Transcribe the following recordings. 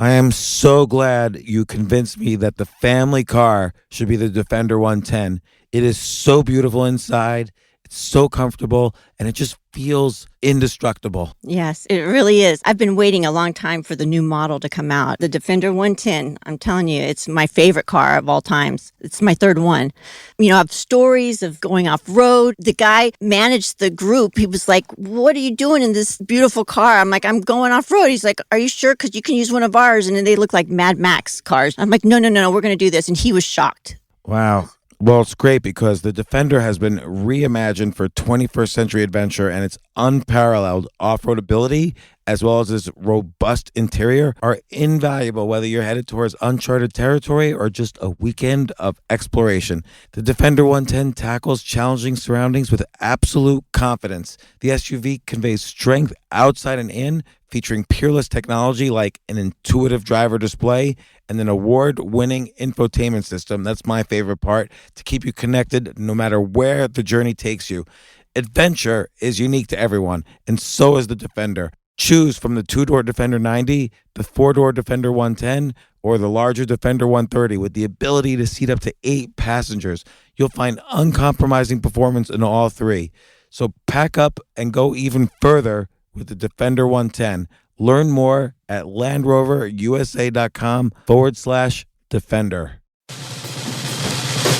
I am so glad you convinced me that the family car should be the Defender 110. It is so beautiful inside. It's so comfortable, and it just feels indestructible. Yes, it really is. I've been waiting a long time for the new model to come out. The Defender 110, I'm telling you, it's my favorite car of all times. It's my third one. You know, I have stories of going off-road. The guy managed the group. He was like, what are you doing in this beautiful car? I'm like, I'm going off-road. He's like, are you sure? Because you can use one of ours. And then they look like Mad Max cars. I'm like, no, we're going to do this. And he was shocked. Wow. Well, it's great because the Defender has been reimagined for 21st century adventure, and its unparalleled off-road ability, as well as its robust interior, are invaluable whether you're headed towards uncharted territory or just a weekend of exploration. The Defender 110 tackles challenging surroundings with absolute confidence. The SUV conveys strength outside and in, featuring peerless technology like an intuitive driver display and an award-winning infotainment system. That's my favorite part, to keep you connected no matter where the journey takes you. Adventure is unique to everyone, and so is the Defender. Choose from the two-door Defender 90, the four-door Defender 110, or the larger Defender 130 with the ability to seat up to 8 passengers. You'll find uncompromising performance in all three. So pack up and go even further with the Defender 110. Learn more at LandRoverUSA.com/Defender.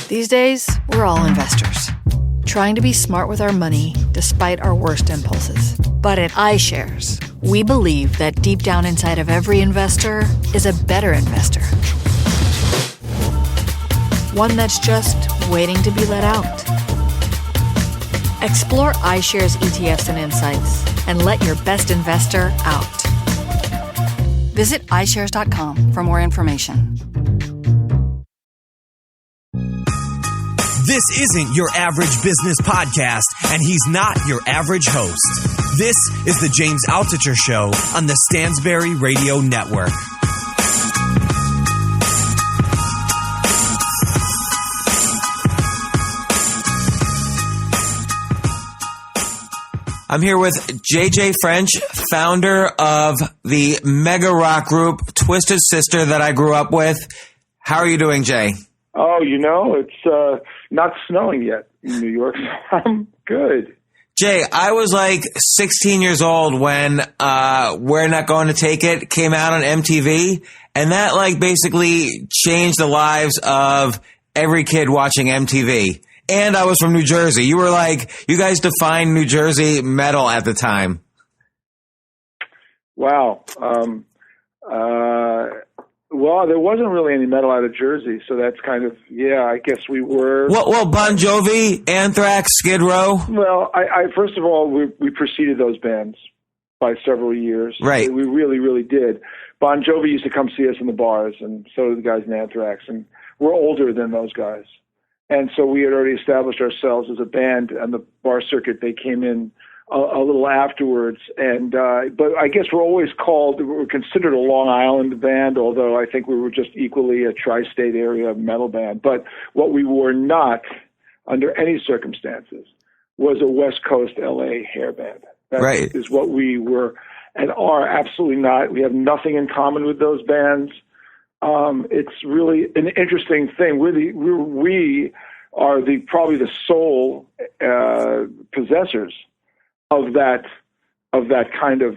These days, we're all investors, trying to be smart with our money despite our worst impulses. But at iShares, we believe that deep down inside of every investor is a better investor. One that's just waiting to be let out. Explore iShares ETFs and insights and let your best investor out. Visit iShares.com for more information. This isn't your average business podcast, and he's not your average host. This is the James Altucher Show on the Stansberry Radio Network. I'm here with JJ Franch, founder of the mega rock group Twisted Sister that I grew up with. How are you doing, Jay? Oh, it's not snowing yet in New York, so I'm good. Jay, I was like 16 years old when We're Not Going to Take It came out on MTV, and that like basically changed the lives of every kid watching MTV. And I was from New Jersey. You were like, you guys defined New Jersey metal at the time. Wow. Well, there wasn't really any metal out of Jersey, so that's kind of, I guess we were. Well, Bon Jovi, Anthrax, Skid Row. Well, I first of all, we preceded those bands by several years. Right. We really, really did. Bon Jovi used to come see us in the bars, and so did the guys in Anthrax, and we're older than those guys. And so we had already established ourselves as a band on the bar circuit. They came in a little afterwards, and but I guess we're considered a Long Island band, although I think we were just equally a tri-state area metal band. But what we were not, under any circumstances, was a West Coast LA hair band. That right. is what we were and are absolutely not. We have nothing in common with those bands. It's really an interesting thing. We are probably the sole possessors of that kind of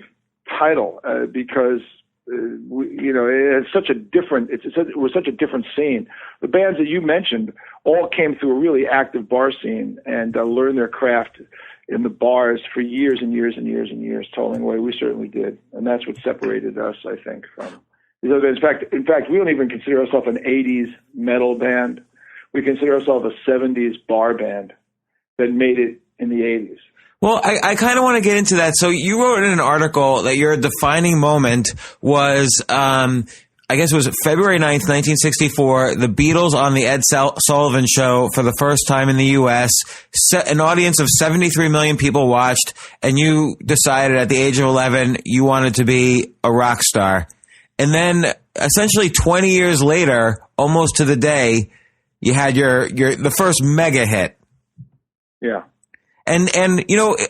title because it was such a different scene. The bands that you mentioned all came through a really active bar scene and learned their craft in the bars for years and years and years and years, toiling away. We certainly did, and that's what separated us, I think, from. In fact, we don't even consider ourselves an 80s metal band. We consider ourselves a 70s bar band that made it in the 80s. Well, I kind of want to get into that. So you wrote in an article that your defining moment was, I guess it was February 9th, 1964, the Beatles on the Ed Sullivan Show for the first time in the U.S. An audience of 73 million people watched, and you decided at the age of 11 you wanted to be a rock star. And then essentially 20 years later, almost to the day, you had the first mega hit. Yeah. And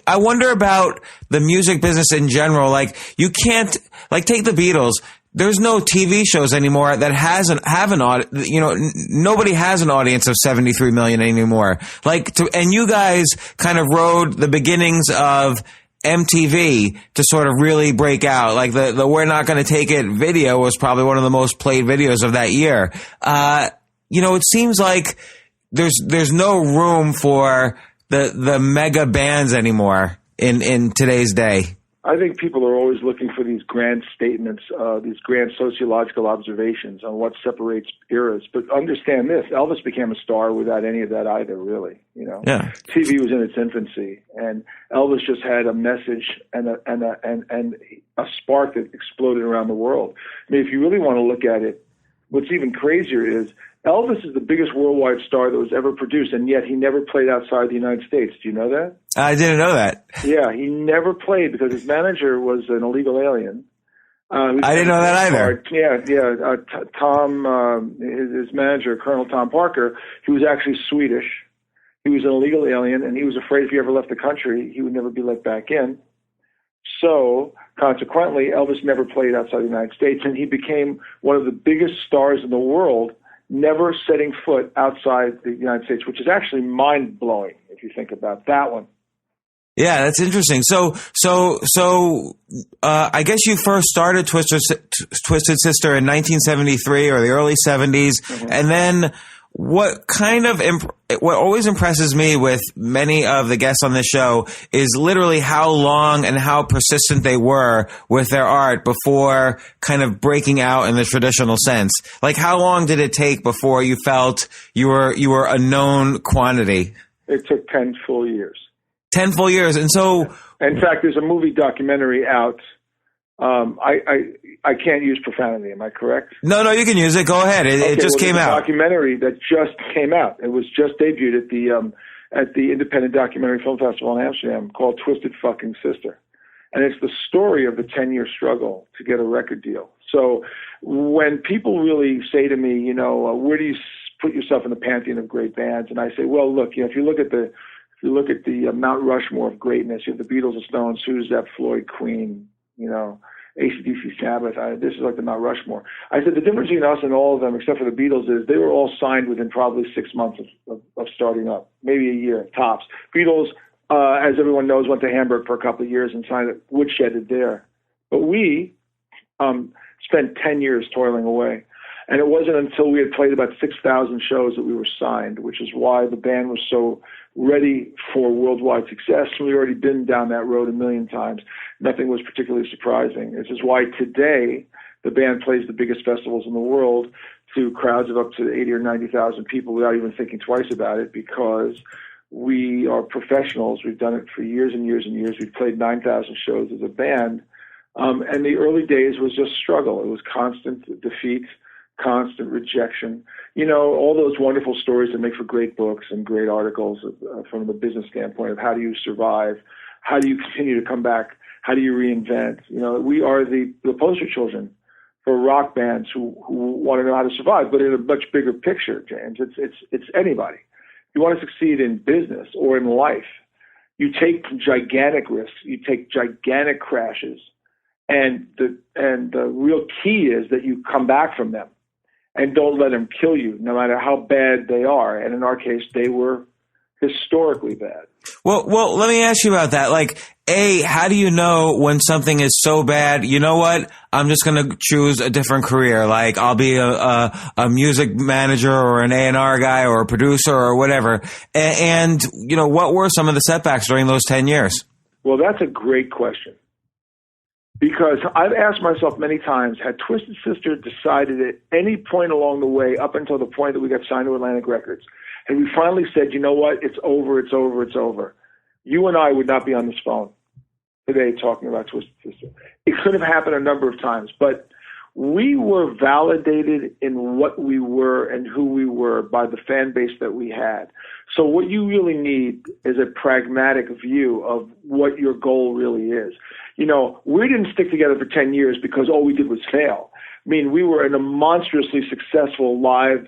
I wonder about the music business in general. Like, you can't, like, take the Beatles. there's no TV shows anymore that have an audience. Nobody has an audience of 73 million anymore. And you guys kind of rode the beginnings of MTV to sort of really break out. Like the We're Not Gonna Take It video was probably one of the most played videos of that year. It seems like there's no room for the mega bands anymore in today's day. I think people are always looking for these grand statements, these grand sociological observations on what separates eras. But understand this: Elvis became a star without any of that either, really. Yeah. TV was in its infancy, and Elvis just had a message and a spark that exploded around the world. I mean, if you really want to look at it, what's even crazier is Elvis is the biggest worldwide star that was ever produced, and yet he never played outside the United States. Do you know that? I didn't know that. Yeah, he never played because his manager was an illegal alien. I didn't know that either. Tom, his manager, Colonel Tom Parker, he was actually Swedish. He was an illegal alien, and he was afraid if he ever left the country, he would never be let back in. So, consequently, Elvis never played outside the United States, and he became one of the biggest stars in the world, never setting foot outside the United States, which is actually mind-blowing if you think about that one. Yeah, that's interesting. So, I guess you first started Twisted Sister in 1973 or the early 70s, Mm-hmm. and then what always impresses me with many of the guests on this show is literally how long and how persistent they were with their art before kind of breaking out in the traditional sense. Like, how long did it take before you felt you were a known quantity? It took 10 full years. 10 full years. And so, in fact, there's a movie documentary out. I can't use profanity. Am I correct? No, you can use it. Go ahead. It just came out. A documentary that just came out. It was just debuted at the Independent Documentary Film Festival in Amsterdam, called Twisted Fucking Sister, and it's the story of the 10-year struggle to get a record deal. So when people really say to me, where do you put yourself in the pantheon of great bands? And I say, well, look, if you look at the Mount Rushmore of greatness, you have the Beatles, the Stones, Who's That, Floyd, Queen, AC/DC, Sabbath. This is like the Mount Rushmore. I said the difference between us and all of them, except for the Beatles, is they were all signed within probably 6 months of starting up, maybe a year tops. Beatles, as everyone knows, went to Hamburg for a couple of years and signed it, woodshedded there. But we spent 10 years toiling away. And it wasn't until we had played about 6,000 shows that we were signed, which is why the band was so ready for worldwide success. We'd already been down that road a million times. Nothing was particularly surprising. This is why today the band plays the biggest festivals in the world to crowds of up to 80 or 90,000 people without even thinking twice about it, because we are professionals. We've done it for years and years and years. We've played 9,000 shows as a band. And the early days was just struggle. It was constant defeat, constant rejection. All those wonderful stories that make for great books and great articles from the business standpoint of how do you survive, how do you continue to come back, how do you reinvent. We are the poster children for rock bands who want to know how to survive, but in a much bigger picture, James. It's anybody. If you want to succeed in business or in life, you take gigantic risks, you take gigantic crashes, and the real key is that you come back from them and don't let them kill you, no matter how bad they are. And in our case, they were historically bad. Well, let me ask you about that. Like, how do you know when something is so bad, you know what, I'm just going to choose a different career? Like, I'll be a music manager or an A&R guy or a producer or whatever. And what were some of the setbacks during those 10 years? Well, that's a great question. Because I've asked myself many times, had Twisted Sister decided at any point along the way, up until the point that we got signed to Atlantic Records, and we finally said, you know what, it's over, it's over, it's over, you and I would not be on this phone today talking about Twisted Sister. It could have happened a number of times, but we were validated in what we were and who we were by the fan base that we had. So what you really need is a pragmatic view of what your goal really is. We didn't stick together for 10 years because all we did was fail. I mean, we were in a monstrously successful live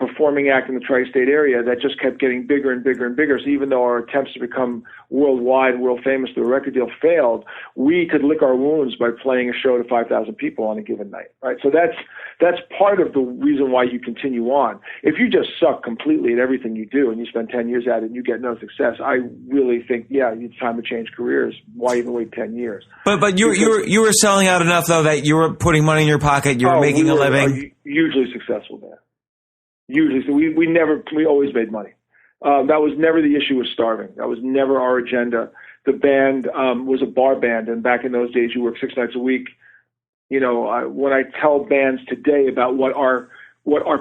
performing act in the tri-state area that just kept getting bigger and bigger and bigger. So even though our attempts to become worldwide, world famous through a record deal failed, we could lick our wounds by playing a show to 5,000 people on a given night, right? So that's part of the reason why you continue on. If you just suck completely at everything you do and you spend 10 years at it and you get no success, I really think, it's time to change careers. Why even wait 10 years? But you were selling out enough though that you were putting money in your pocket. You were making a living. Hugely successful there. Usually, so we always made money. That was never the issue with starving. That was never our agenda. The band was a bar band, and back in those days, you worked 6 nights a week. When I tell bands today about what our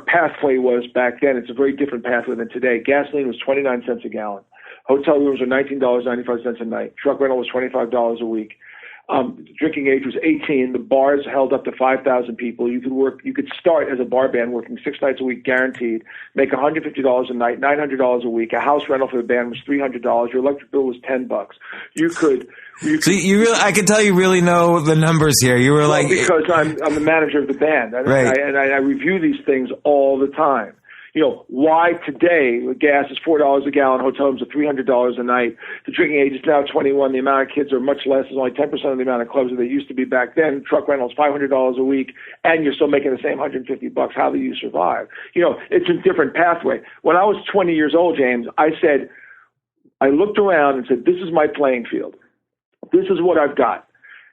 pathway was back then, it's a very different pathway than today. Gasoline was 29 cents a gallon. Hotel rooms were $19.95 a night. Truck rental was $25 a week. Drinking age was 18. The bars held up to 5,000 people. You could start as a bar band working 6 nights a week guaranteed, make $150 a night, $900 a week. A house rental for the band was $300. Your electric bill was $10. I can tell you really know the numbers here. You were because I'm the manager of the band, right. and I review these things all the time. Why today gas is $4 a gallon, hotel rooms are $300 a night. The drinking age is now 21. The amount of kids are much less. There's only 10% of the amount of clubs that they used to be back then. Truck rentals $500 a week, and you're still making the same $150. How do you survive? It's a different pathway. When I was 20 years old, James, I looked around and said, "This is my playing field. This is what I've got.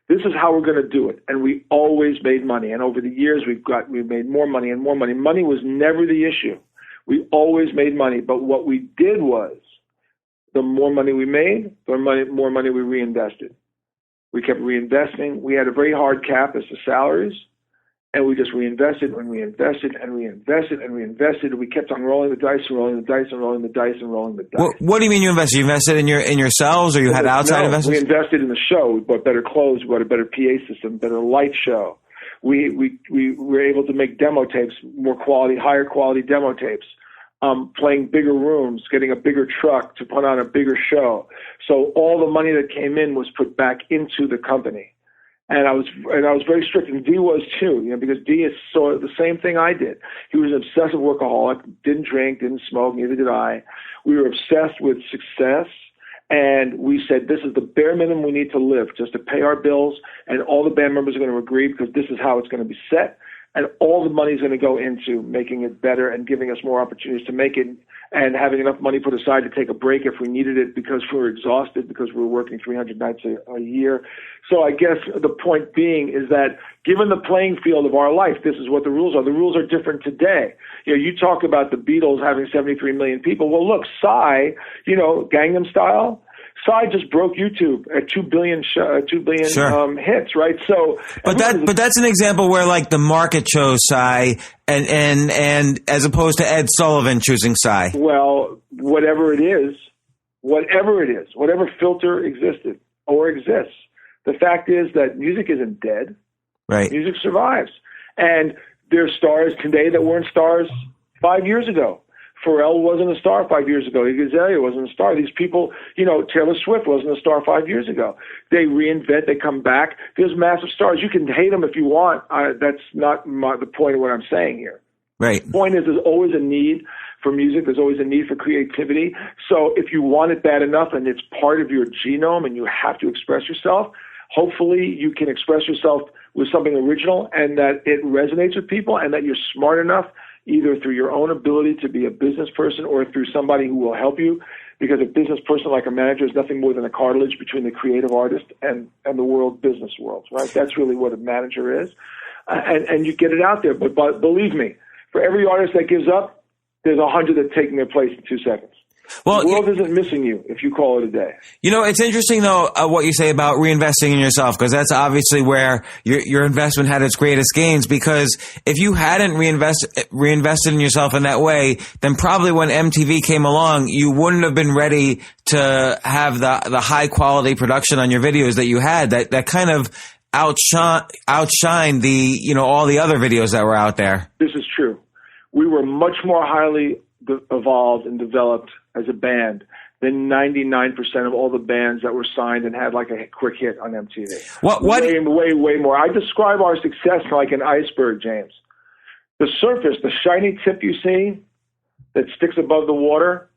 This is how we're going to do it." And we always made money. And over the years, we've made more money and more money. Money was never the issue. We always made money. But what we did was, the more money we made, the more money we reinvested. We kept reinvesting. We had a very hard cap as to salaries. And we just reinvested and reinvested and reinvested and reinvested. We kept on rolling the dice and rolling the dice and rolling the dice and rolling the dice. What do you mean you invested? You invested in yourselves, or you had outside investors? We invested in the show. We bought better clothes. We bought a better PA system, better light show. We were able to make demo tapes, higher quality demo tapes. Playing bigger rooms, getting a bigger truck to put on a bigger show. So all the money that came in was put back into the company. And I was very strict, and Dee was too, because Dee saw the same thing I did. He was an obsessive workaholic, didn't drink, didn't smoke, neither did I. We were obsessed with success, and we said, this is the bare minimum we need to live, just to pay our bills, and all the band members are going to agree because this is how it's going to be set, and all the money is going to go into making it better and giving us more opportunities to make it, and having enough money put aside to take a break if we needed it because we were exhausted, because we were working 300 nights a year. So I guess the point being is that given the playing field of our life, this is what the rules are. The rules are different today. You talk about the Beatles having 73 million people. Well, look, Psy, Gangnam Style, Psy just broke YouTube at 2 billion sure. Hits, right? So, but that's an example where like the market chose Psy, and as opposed to Ed Sullivan choosing Psy. Well, whatever it is, whatever filter existed or exists, the fact is that music isn't dead. Right. Music survives, and there's stars today that weren't stars 5 years ago. Pharrell wasn't a star 5 years ago. Iggy Azalea wasn't a star. These people, Taylor Swift wasn't a star 5 years ago. They reinvent, they come back. There's massive stars. You can hate them if you want. That's not the point of what I'm saying here. Right. The point is there's always a need for music. There's always a need for creativity. So if you want it bad enough and it's part of your genome and you have to express yourself, hopefully you can express yourself with something original and that it resonates with people and that you're smart enough either through your own ability to be a business person or through somebody who will help you, because a business person like a manager is nothing more than a cartilage between the creative artist and the business world, right? That's really what a manager is. And you get it out there. But believe me, for every artist that gives up, there's 100 that taking their place in 2 seconds. Well, the world isn't missing you if you call it a day. It's interesting, though, what you say about reinvesting in yourself, because that's obviously where your investment had its greatest gains. Because if you hadn't reinvested in yourself in that way, then probably when MTV came along, you wouldn't have been ready to have the high quality production on your videos that you had. That kind of outshine the all the other videos that were out there. This is true. We were much more highly evolved and developed as a band than 99% of all the bands that were signed and had like a quick hit on MTV. What? Way more. I describe our success like an iceberg, James. The surface, the shiny tip you see, that sticks above the water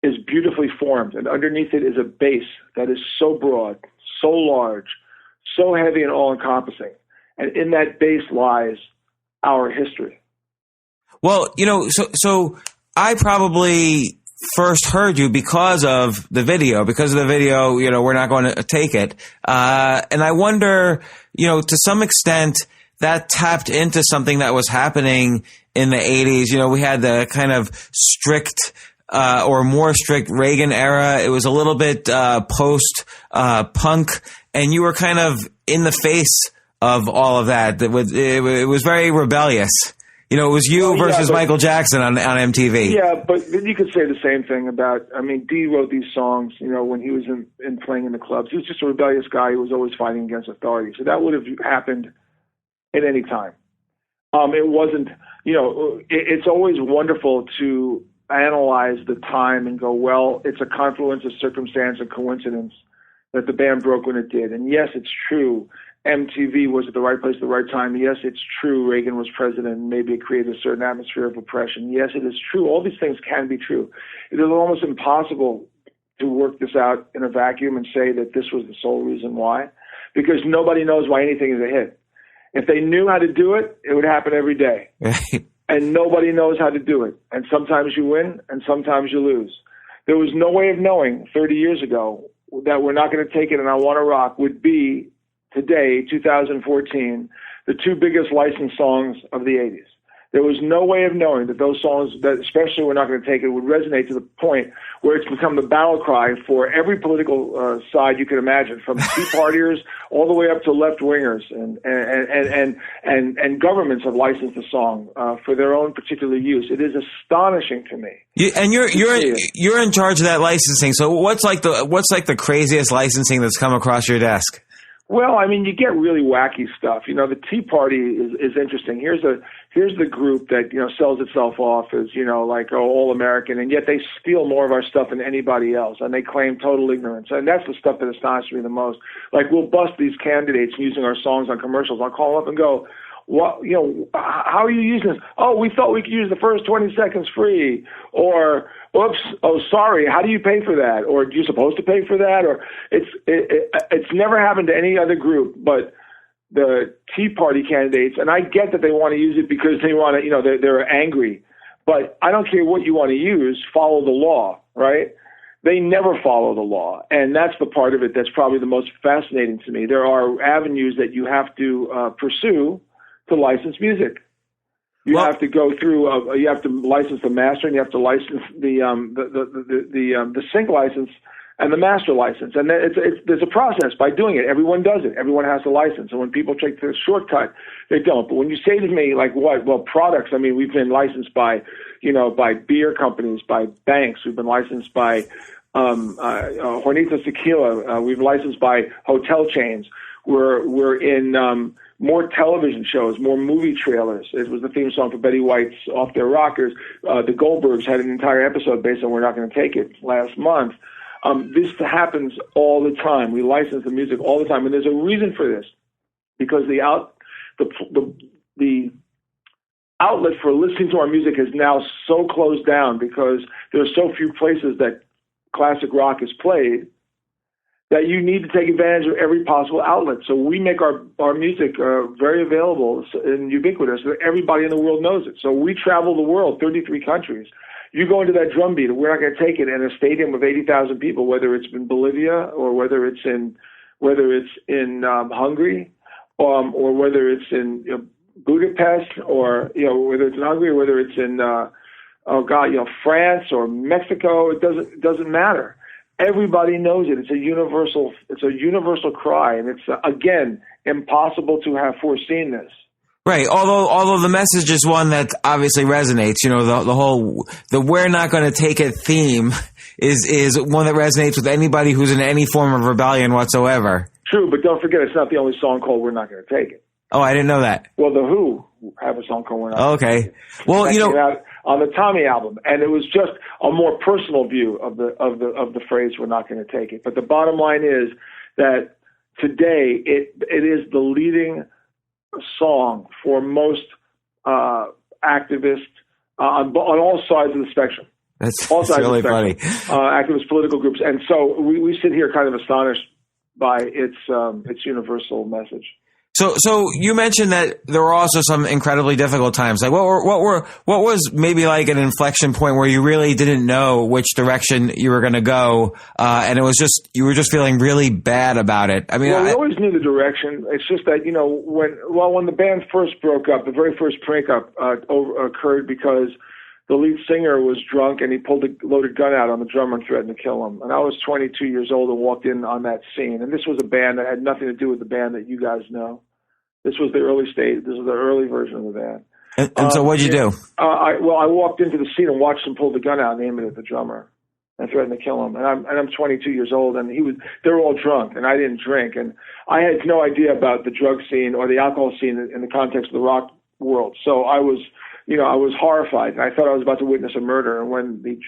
is beautifully formed, and underneath it is a base that is so broad, so large, so heavy and all-encompassing. And in that base lies our history. Well, so I probably first heard you because of the video. Because of the video, we're not going to take it. And I wonder, to some extent, that tapped into something that was happening in the 80s. We had the kind of strict or more strict Reagan era. It was a little bit post punk, and you were kind of in the face of all of that. It was very rebellious. It was you versus Michael Jackson on MTV. Yeah, but you could say the same thing about, Dee wrote these songs, when he was in playing in the clubs. He was just a rebellious guy who was always fighting against authority. So that would have happened at any time. It wasn't, it's always wonderful to analyze the time and go, well, it's a confluence of circumstance and coincidence that the band broke when it did. And yes, it's true. MTV was at the right place at the right time. Yes, it's true. Reagan was president and maybe it created a certain atmosphere of oppression. Yes, it is true. All these things can be true. It is almost impossible to work this out in a vacuum and say that this was the sole reason why, because nobody knows why anything is a hit. If they knew how to do it, it would happen every day. And nobody knows how to do it. And sometimes you win and sometimes you lose. There was no way of knowing 30 years ago that We're Not Going to Take It and I Want to Rock would be today, 2014, the two biggest licensed songs of the 80s. There was no way of knowing that those songs, that especially We're Not Going to Take It, would resonate to the point where it's become the battle cry for every political side you can imagine, from Tea Partiers all the way up to left wingers, and governments have licensed the song for their own particular use. It is astonishing to me. You're in charge of that licensing. So what's like the craziest licensing that's come across your desk? Well, you get really wacky stuff. The Tea Party is interesting. Here's the group that, sells itself off as, all American, and yet they steal more of our stuff than anybody else, and they claim total ignorance. And that's the stuff that astonishes me the most. Like, we'll bust these candidates using our songs on commercials. I'll call up and go, what, how are you using this? Oh, we thought we could use the first 20 seconds free. Or, oops, oh, sorry, how do you pay for that? Or are you supposed to pay for that? Or it's never happened to any other group but the Tea Party candidates. And I get that they want to use it because they want to, they're angry. But I don't care what you want to use, follow the law, right? They never follow the law. And that's the part of it that's probably the most fascinating to me. There are avenues that you have to pursue to license music. You have to go through. You have to license the master, and you have to license the sync license and the master license. And there's a process by doing it. Everyone does it. Everyone has a license. And when people take the shortcut, they don't. But when you say to me, like, what? Well, products. We've been licensed by beer companies, by banks. We've been licensed by Hornitos Tequila. We've licensed by hotel chains. We're in more television shows, more movie trailers. It was the theme song for Betty White's Off Their Rockers. The Goldbergs had an entire episode based on We're Not Going to Take It last month. This happens all the time. We license the music all the time, and there's a reason for this, because the outlet for listening to our music is now so closed down because there are so few places that classic rock is played, that you need to take advantage of every possible outlet. So we make our music very available and ubiquitous so that everybody in the world knows it. So we travel the world, 33 countries. You go into that drum beat, We're Not Going to Take It, in a stadium of 80,000 people, whether it's in Bolivia or whether it's in Hungary, or whether it's in Budapest, or whether it's in Hungary, or whether it's in France or Mexico. It doesn't matter. Everybody knows it. It's a universal cry, and it's again impossible to have foreseen this. Right. Although the message is one that obviously resonates. The We're Not Going to Take It theme is one that resonates with anybody who's in any form of rebellion whatsoever. True, but don't forget, it's not the only song called We're Not Going to Take It. Oh, I didn't know that. Well, The Who have a song called We're Not Going to Take It. Well, on the Tommy album, and it was just a more personal view of the phrase "We're not going to take it." But the bottom line is that today it is the leading song for most activists, on all sides of the spectrum. That's of really the funny. Activist political groups. And so we sit here kind of astonished by its universal message. So you mentioned that there were also some incredibly difficult times. Like what was maybe like an inflection point where you really didn't know which direction you were going to go, and it was just you were just feeling really bad about it. I mean, we always knew the direction. It's just that when the band first broke up, the very first breakup occurred because the lead singer was drunk and he pulled a loaded gun out on the drummer and threatened to kill him. And I was 22 years old and walked in on that scene. And this was a band that had nothing to do with the band that you guys know. This was the early stage. This was the early version of the band. And so what'd you do? I walked into the scene and watched him pull the gun out and aim it at the drummer and threatened to kill him. And I'm 22 years old, and they were all drunk, and I didn't drink, and I had no idea about the drug scene or the alcohol scene in the context of the rock world. So I was horrified, and I thought I was about to witness a murder. And when the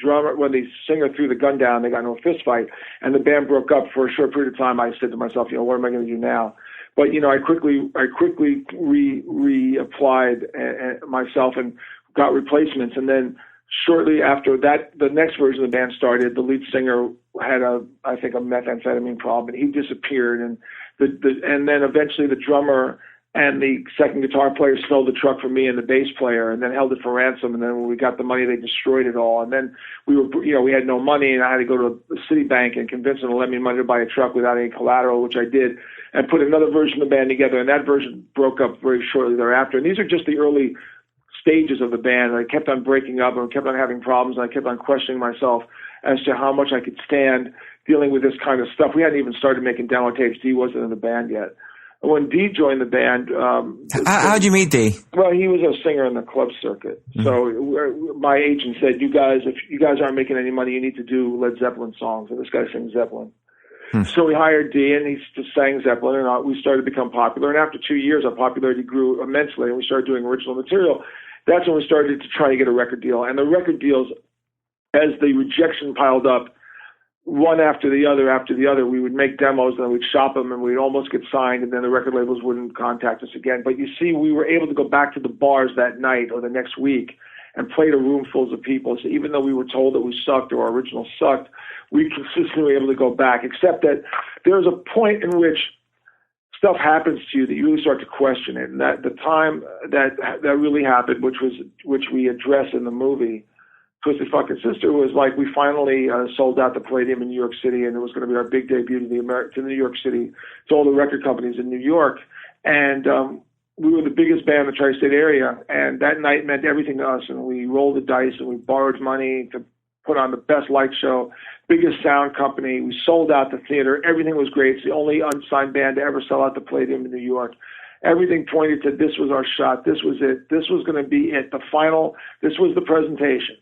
singer threw the gun down, they got into a fist fight, and the band broke up for a short period of time. I said to myself, what am I going to do now? But I quickly reapplied myself and got replacements. And then shortly after that, the next version of the band started. The lead singer had I think a methamphetamine problem, and he disappeared. And and then eventually the drummer and the second guitar player stole the truck from me and the bass player, and then held it for ransom. And then when we got the money, they destroyed it all. And then we had no money, and I had to go to the Citibank and convince them to lend me money to buy a truck without any collateral, which I did, and put another version of the band together. And that version broke up very shortly thereafter. And these are just the early stages of the band. I kept on breaking up and kept on having problems, and I kept on questioning myself as to how much I could stand dealing with this kind of stuff. We hadn't even started making demo tapes. Dee wasn't in the band yet. When Dee joined the band, how'd you meet Dee? Well, he was a singer in the club circuit. Mm-hmm. So my agent said, if you guys aren't making any money, you need to do Led Zeppelin songs. And this guy sings Zeppelin. So we hired Dee, and he just sang Zeppelin, and we started to become popular. And after 2 years, our popularity grew immensely, and we started doing original material. That's when we started to try to get a record deal. And the record deals, as the rejection piled up, one after the other, we would make demos, and then we'd shop them, and we'd almost get signed, and then the record labels wouldn't contact us again. But you see, we were able to go back to the bars that night or the next week and play to room fulls of people. So even though we were told that we sucked or our original sucked, we consistently were able to go back, except that there's a point in which stuff happens to you that you really start to question it. And that the time that really happened, which we address in the movie, Twisted Fucking Sister, was like we finally sold out the Palladium in New York City, and it was going to be our big debut to New York City, to all the record companies in New York. And we were the biggest band in the tri-state area, and that night meant everything to us. And we rolled the dice, and we borrowed money to put on the best light show, biggest sound company. We sold out the theater. Everything was great. It's the only unsigned band to ever sell out the Palladium in New York. Everything pointed to this was our shot. This was it. This was going to be it. This was the presentation.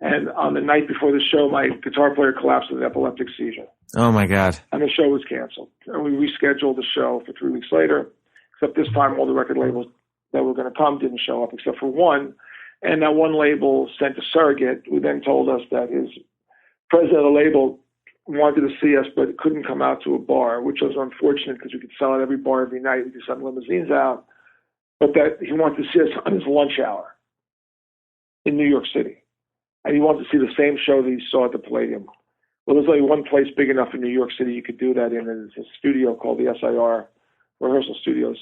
And on the night before the show, my guitar player collapsed with an epileptic seizure. Oh, my God. And the show was canceled. And we rescheduled the show for 3 weeks later, except this time all the record labels that were going to come didn't show up except for one. And that one label sent a surrogate who then told us that his president of the label wanted to see us but couldn't come out to a bar, which was unfortunate because we could sell at every bar every night. We could send limousines out. But that he wanted to see us on his lunch hour in New York City. And he wanted to see the same show that he saw at the Palladium. Well, there's only one place big enough in New York City you could do that in, and it's a studio called the SIR, Rehearsal Studios,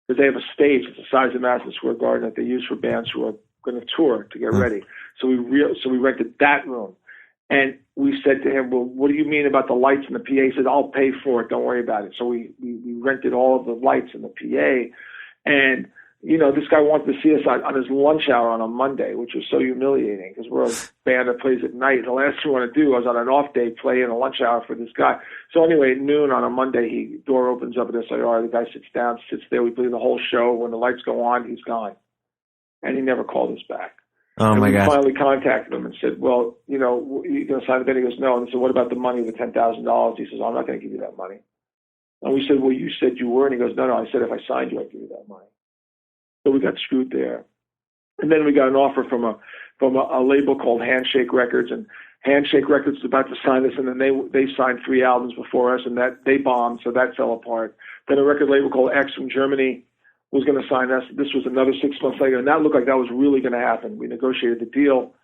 because they have a stage that's the size of Madison Square Garden that they use for bands who are going to tour to get ready. So we rented that room. And we said to him, well, what do you mean about the lights and the PA? He said, I'll pay for it. Don't worry about it. So we rented all of the lights and the PA. And this guy wanted to see us on his lunch hour on a Monday, which was so humiliating because we're a band that plays at night. The last thing we want to do is on an off day play in a lunch hour for this guy. So anyway, at noon on a Monday, door opens up at SIR. The guy sits down, sits there. We play the whole show. When the lights go on, he's gone. And he never called us back. Oh, and my God. We finally contacted him and said, well, you're going to sign the band? He goes, no. And I said, what about the money, the $10,000? He says, I'm not going to give you that money. And we said, well, you said you were. And he goes, no. I said, if I signed you, I'd give you that money. So we got screwed there. And then we got an offer from a label called Handshake Records, and Handshake Records was about to sign us, and then they signed 3 albums before us, and that they bombed, so that fell apart. Then a record label called X from Germany was going to sign us. This was another 6 months later, and that looked like that was really going to happen. We negotiated the deal.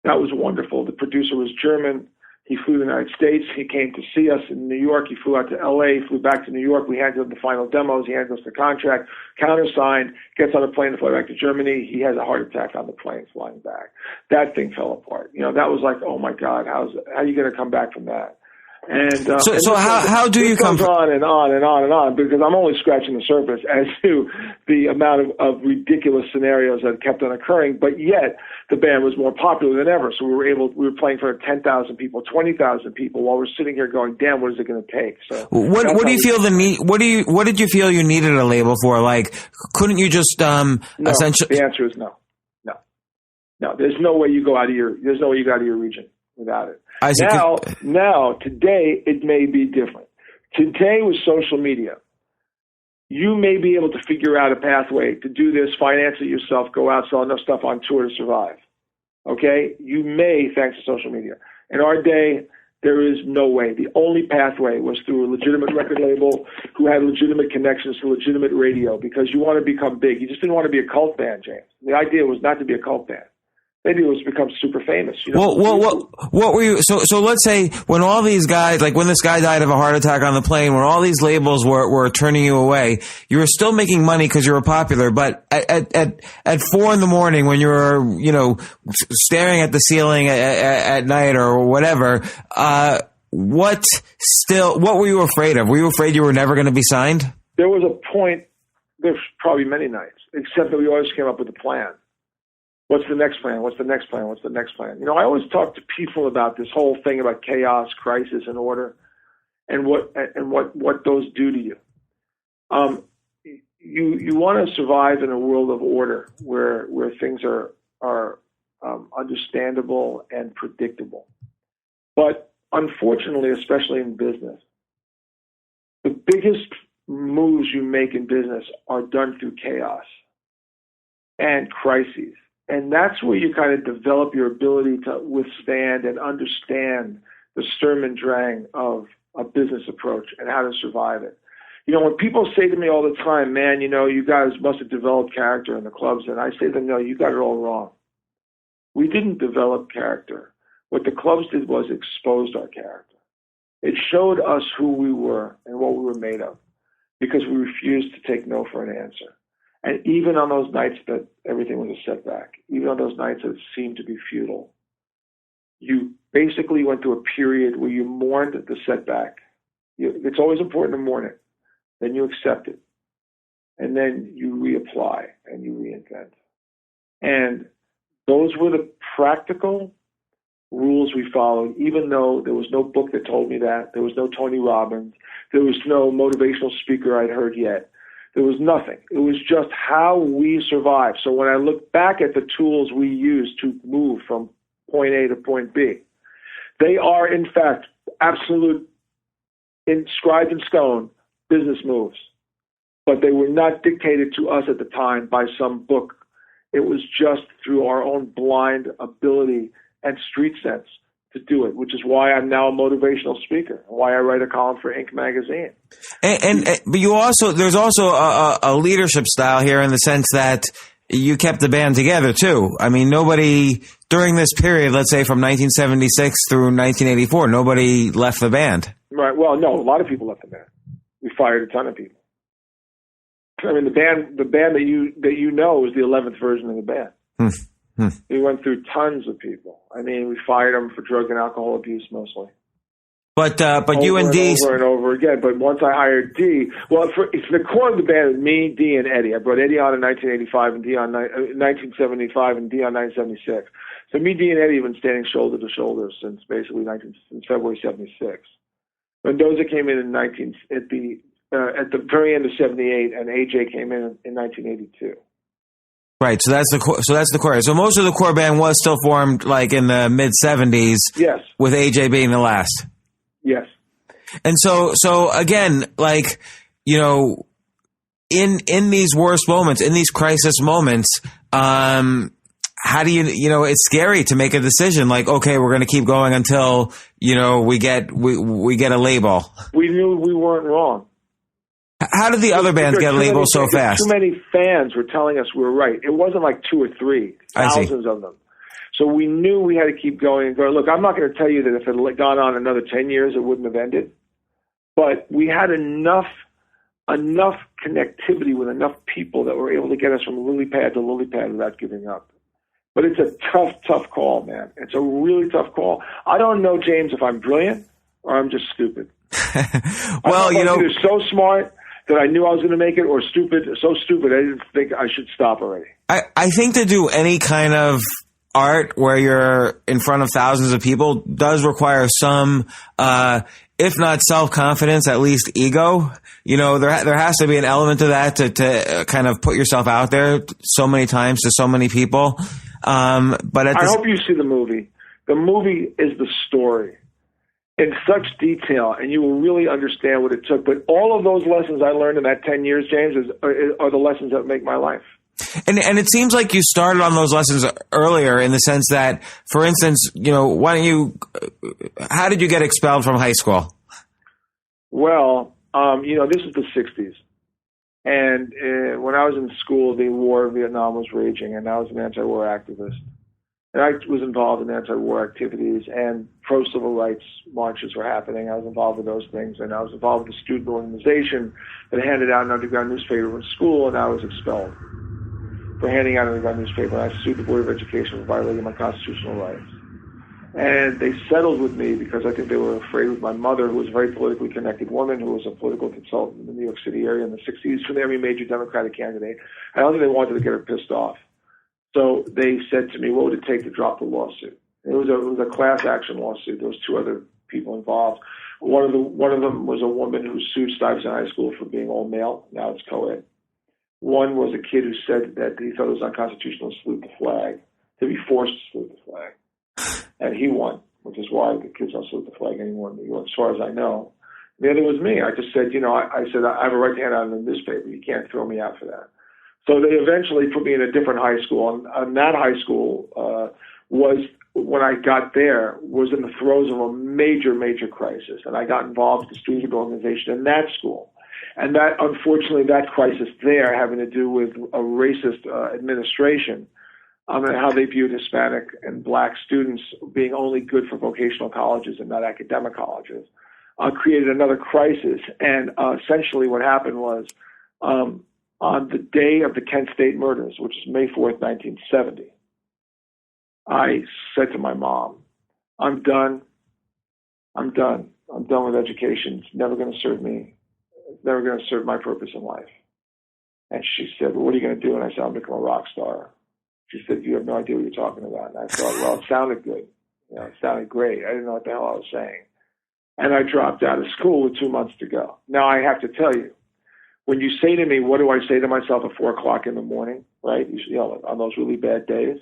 That was wonderful. The producer was German. He flew to the United States. He came to see us in New York. He flew out to L.A., flew back to New York. We handed him the final demos. He handed us the contract, countersigned, gets on a plane to fly back to Germany. He has a heart attack on the plane flying back. That thing fell apart. That was like, oh, my God, how are you going to come back from that? And so how do you come on and on and on and on, because I'm only scratching the surface as to the amount of ridiculous scenarios that kept on occurring. But yet the band was more popular than ever. So we were playing for 10,000 people, 20,000 people, while we're sitting here going, damn, what is it going to take? So what do you feel the need? What did you feel you needed a label for? Like, couldn't you just No, essentially? the answer is no. There's no way you go out of your region without it. Now, today, it may be different. Today, with social media, you may be able to figure out a pathway to do this, finance it yourself, go out, sell enough stuff on tour to survive. Okay? You may, thanks to social media. In our day, there is no way. The only pathway was through a legitimate record label who had legitimate connections to legitimate radio, because you want to become big. You just didn't want to be a cult band, James. The idea was not to be a cult band. Maybe it was become super famous. Well, what were you? So let's say when all these guys, like when this guy died of a heart attack on the plane, when all these labels were turning you away, you were still making money because you were popular. But at 4 a.m, when you were, staring at the ceiling at night or whatever, what were you afraid of? Were you afraid you were never going to be signed? There was a point. There's probably many nights, except that we always came up with a plan. What's the next plan? What's the next plan? What's the next plan? I always talk to people about this whole thing about chaos, crisis, and order, and what those do to you. You want to survive in a world of order where things are understandable and predictable. But unfortunately, especially in business, the biggest moves you make in business are done through chaos and crises. And that's where you kind of develop your ability to withstand and understand the Sturm und Drang of a business approach and how to survive it. When people say to me all the time, man, you guys must have developed character in the clubs, and I say to them, no, you got it all wrong. We didn't develop character. What the clubs did was exposed our character. It showed us who we were and what we were made of, because we refused to take no for an answer. And even on those nights that everything was a setback, even on those nights that seemed to be futile, you basically went through a period where you mourned the setback. It's always important to mourn it. Then you accept it. And then you reapply and you reinvent. And those were the practical rules we followed, even though there was no book that told me that. There was no Tony Robbins. There was no motivational speaker I'd heard yet. There was nothing. It was just how we survived. So when I look back at the tools we used to move from point A to point B, they are, in fact, absolute, inscribed in stone business moves. But they were not dictated to us at the time by some book. It was just through our own blind ability and street sense to do it, which is why I'm now a motivational speaker, and why I write a column for Inc. magazine. But there's also a leadership style here in the sense that you kept the band together too. I mean, nobody during this period, let's say from 1976 through 1984, nobody left the band. Right. Well, no, a lot of people left the band. We fired a ton of people. I mean, the band that you know is the 11th version of the band. We went through tons of people. I mean, we fired them for drug and alcohol abuse mostly. But you and Dee over and over again. But once I hired Dee, it's the core of the band. Me, Dee, and Eddie. I brought Eddie on in 1985 and Dee on 1975 and Dee on 1976. So me, Dee, and Eddie have been standing shoulder to shoulder since basically since February '76. Mendoza came in at the very end of '78, and AJ came in 1982. Right, so that's the core. So most of the core band was still formed like in the mid '70s. Yes, with AJ being the last. Yes, and so again, like in these worst moments, in these crisis moments, how do it's scary to make a decision like, okay, we're going to keep going until we get a label. We knew we weren't wrong. How did the other bands get labeled so fast? Too many fans were telling us we were right. It wasn't like 2 or 3, thousands of them. So we knew we had to keep going and go, look, I'm not going to tell you that if it had gone on another 10 years, it wouldn't have ended. But we had enough connectivity with enough people that were able to get us from lily pad to lily pad without giving up. But it's a tough call, man. It's a really tough call. I don't know, James, if I'm brilliant or I'm just stupid. Well, I'm either so smart that I knew I was going to make it, or so stupid I didn't think I should stop already. I think to do any kind of art where you're in front of thousands of people does require some, if not self-confidence, at least ego. There has to be an element to that to kind of put yourself out there so many times to so many people. But I hope you see the movie. The movie is the story in such detail, and you will really understand what it took. But all of those lessons I learned in that 10 years, James, are the lessons that make my life. And it seems like you started on those lessons earlier in the sense that, for instance, how did you get expelled from high school? Well, this is the 60s. And when I was in school, the war in Vietnam was raging, and I was an anti-war activist. And I was involved in anti-war activities, and pro-civil rights marches were happening. I was involved with those things, and I was involved with a student organization that handed out an underground newspaper in school, and I was expelled for handing out an underground newspaper. And I sued the Board of Education for violating my constitutional rights. And they settled with me because I think they were afraid with my mother, who was a very politically connected woman, who was a political consultant in the New York City area in the 60s for every major Democratic candidate. I don't think they wanted to get her pissed off. So they said to me, what would it take to drop the lawsuit? It was a class action lawsuit. There was 2 other people involved. One of them was a woman who sued Stuyvesant High School for being all male. Now it's co-ed. One was a kid who said that he thought it was unconstitutional to salute the flag, to be forced to salute the flag. And he won, which is why the kids don't salute the flag anymore in New York, as far as I know. The other was me. I just said, I said, I have a right to hand out in the newspaper. You can't throw me out for that. So they eventually put me in a different high school, and that high school was, when I got there, was in the throes of a major crisis, and I got involved with the student organization in that school. And that, unfortunately, that crisis there having to do with a racist administration, and how they viewed Hispanic and black students being only good for vocational colleges and not academic colleges, created another crisis. And essentially what happened was, on the day of the Kent State murders, which is May 4th, 1970, I said to my mom, I'm done with education. It's never going to serve me. It's never going to serve my purpose in life. And she said, well, what are you going to do? And I said, I'll become a rock star. She said, you have no idea what you're talking about. And I thought, well, it sounded good. It sounded great. I didn't know what the hell I was saying. And I dropped out of school with 2 months to go. Now, I have to tell you, when you say to me, what do I say to myself at 4 o'clock in the morning, right? On those really bad days,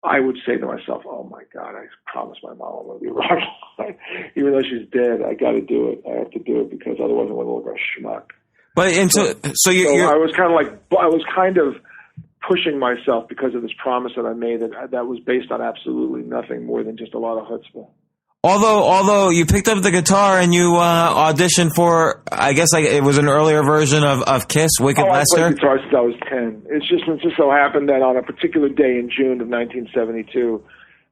I would say to myself, oh my God, I promised my mom I'm going to be a rock star. Even though she's dead, I got to do it. I have to do it because otherwise I'm going to look like a schmuck. But so I was kind of pushing myself because of this promise that I made that was based on absolutely nothing more than just a lot of chutzpah. Although you picked up the guitar and you auditioned for, I guess it was an earlier version of Kiss, Wicked Lester. I played guitar since I was 10. It just so happened that on a particular day in June of 1972,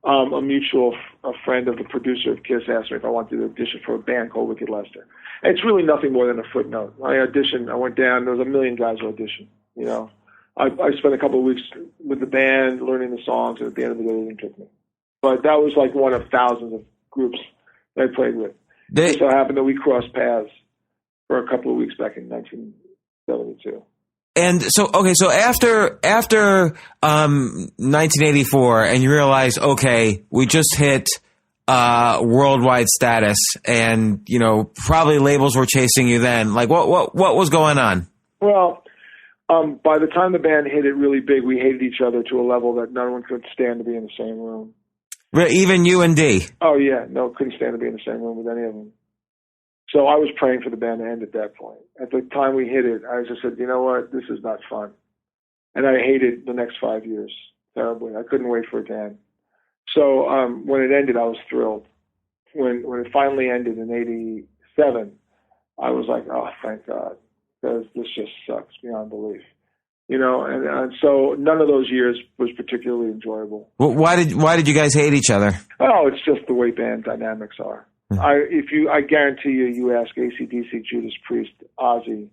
a mutual friend of the producer of Kiss asked me if I wanted to audition for a band called Wicked Lester. And it's really nothing more than a footnote. I auditioned. I went down. There was a million guys who auditioned. I spent a couple of weeks with the band learning the songs, and at the end of the day, they didn't pick me. But that was like one of thousands of groups that I played with. It so happened that we crossed paths for a couple of weeks back in 1972. And so after 1984, and you realize, okay, we just hit worldwide status, and probably labels were chasing you then. Like what was going on? Well, by the time the band hit it really big, we hated each other to a level that no one could stand to be in the same room. Even you and D? Oh, yeah. No, couldn't stand to be in the same room with any of them. So I was praying for the band to end at that point. At the time we hit it, I just said, you know what? This is not fun. And I hated the next 5 years terribly. I couldn't wait for it to end. So when it ended, I was thrilled. When it finally ended in 87, I was like, oh, thank God. because this just sucks beyond belief. And so none of those years was particularly enjoyable. Well, why did you guys hate each other? Oh, it's just the way band dynamics are. I guarantee you ask AC/DC, Judas Priest, Ozzy,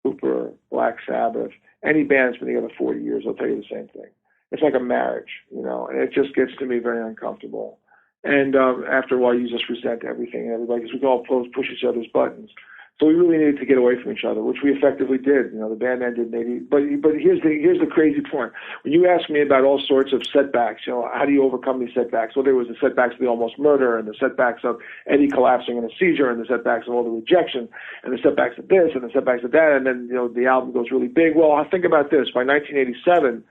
Cooper, Black Sabbath, any band that's been together 40 years, they'll tell you the same thing. It's like a marriage, and it just gets to me very uncomfortable. And after a while, you just resent everything and everybody, because we can all push each other's buttons. So we really needed to get away from each other, which we effectively did. The band ended maybe, but here's the crazy point. When you ask me about all sorts of setbacks, how do you overcome these setbacks? Well, there was the setbacks of the almost murder, and the setbacks of Eddie collapsing in a seizure, and the setbacks of all the rejection, and the setbacks of this, and the setbacks of that, and then the album goes really big. Well, think about this. By 1987,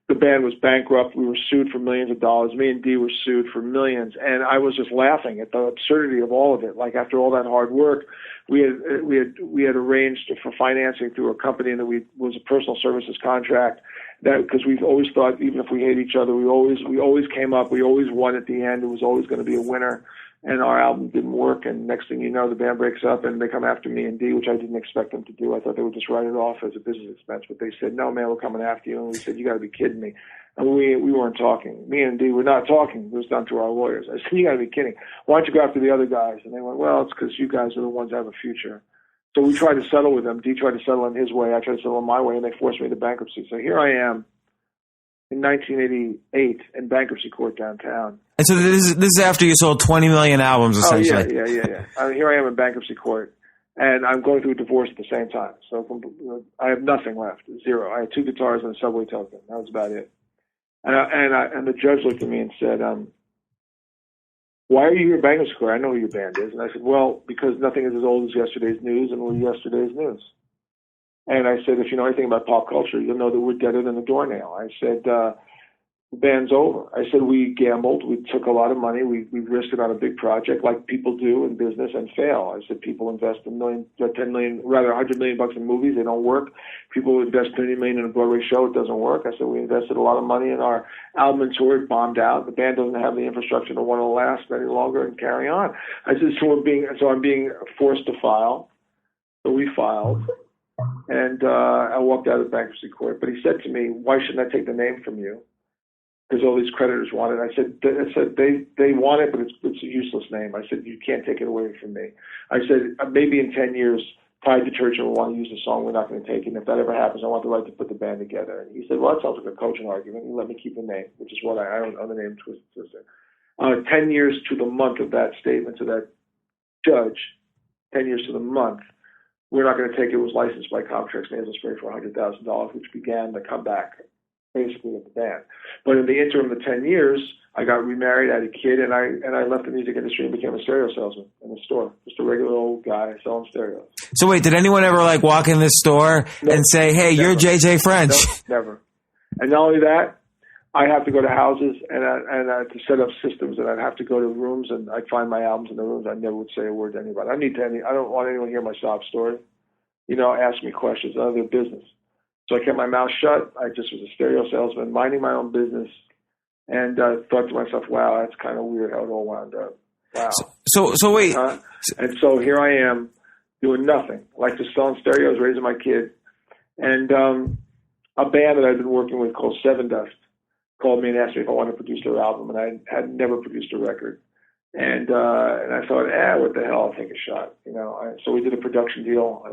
the band was bankrupt. We were sued for millions of dollars. Me and Dee were sued for millions, and I was just laughing at the absurdity of all of it. Like, after all that hard work, we had arranged for financing through a company that was a personal services contract. That, because we've always thought, even if we hate each other, we always came up. We always won at the end. It was always going to be a winner. And our album didn't work, and next thing you know, the band breaks up, and they come after me and Dee, which I didn't expect them to do. I thought they would just write it off as a business expense, but they said, "No, man, we're coming after you." And we said, "You got to be kidding me!" And we weren't talking. Me and Dee were not talking. It was done through our lawyers. I said, "You got to be kidding! Why don't you go after the other guys?" And they went, "Well, it's because you guys are the ones that have a future." So we tried to settle with them. Dee tried to settle in his way. I tried to settle in my way, and they forced me into bankruptcy. So here I am in 1988 in bankruptcy court downtown. And so this is after you sold 20 million albums, essentially. Oh, yeah. Here I am in bankruptcy court, and I'm going through a divorce at the same time. So I have nothing left, zero. I had 2 guitars and a subway token. That was about it. And the judge looked at me and said, "Why are you here in bankruptcy court? I know who your band is." And I said, "Well, because nothing is as old as yesterday's news, and we're yesterday's news." And I said, "If you know anything about pop culture, you'll know that we're deader than a doornail." I said, "The band's over." I said, "We gambled. We took a lot of money. We risked it on a big project like people do in business and fail." I said, "People invest $100 million bucks in movies. They don't work. People invest $30 million in a Broadway show. It doesn't work." I said, "We invested a lot of money in our album and tour. It bombed out. The band doesn't have the infrastructure to want to last any longer and carry on." I said, so I'm being forced to file." So we filed. And I walked out of bankruptcy court. But he said to me, "Why shouldn't I take the name from you? Because all these creditors want it." I said they want it, but it's a useless name. I said, "You can't take it away from me." I said, "Maybe in 10 years, Pride Detergent will want to use the song. We're not going to take it. And if that ever happens, I want the right to put the band together." And he said, "Well, that sounds like a coaching argument. You let me keep the name," which is what I don't own the name Twisted Sister. 10 years to the month of that statement to that judge, 10 years to the month, "We're not going to take it." It was licensed by Comtrex Nasal Spray for $100,000, which began the comeback, basically, of the band. But in the interim of the 10 years, I got remarried, I had a kid, and I left the music industry and became a stereo salesman in the store. Just a regular old guy selling stereos. So wait, did anyone ever walk in this store and say, "Hey, never. You're JJ French"? No, never. And not only that, I have to go to houses and to set up systems, and I'd have to go to rooms, and I'd find my albums in the rooms. I never would say a word to anybody. I don't want anyone to hear my sob story. Ask me questions. None of their business. So I kept my mouth shut. I just was a stereo salesman, minding my own business, and thought to myself, "Wow, that's kind of weird how it all wound up." Wow. So wait. And so here I am doing nothing, like just selling stereos, raising my kid. And a band that I've been working with called Seven Dust called me and asked me if I wanted to produce their album, and I had never produced a record. And I thought, what the hell, I'll take a shot. So we did a production deal.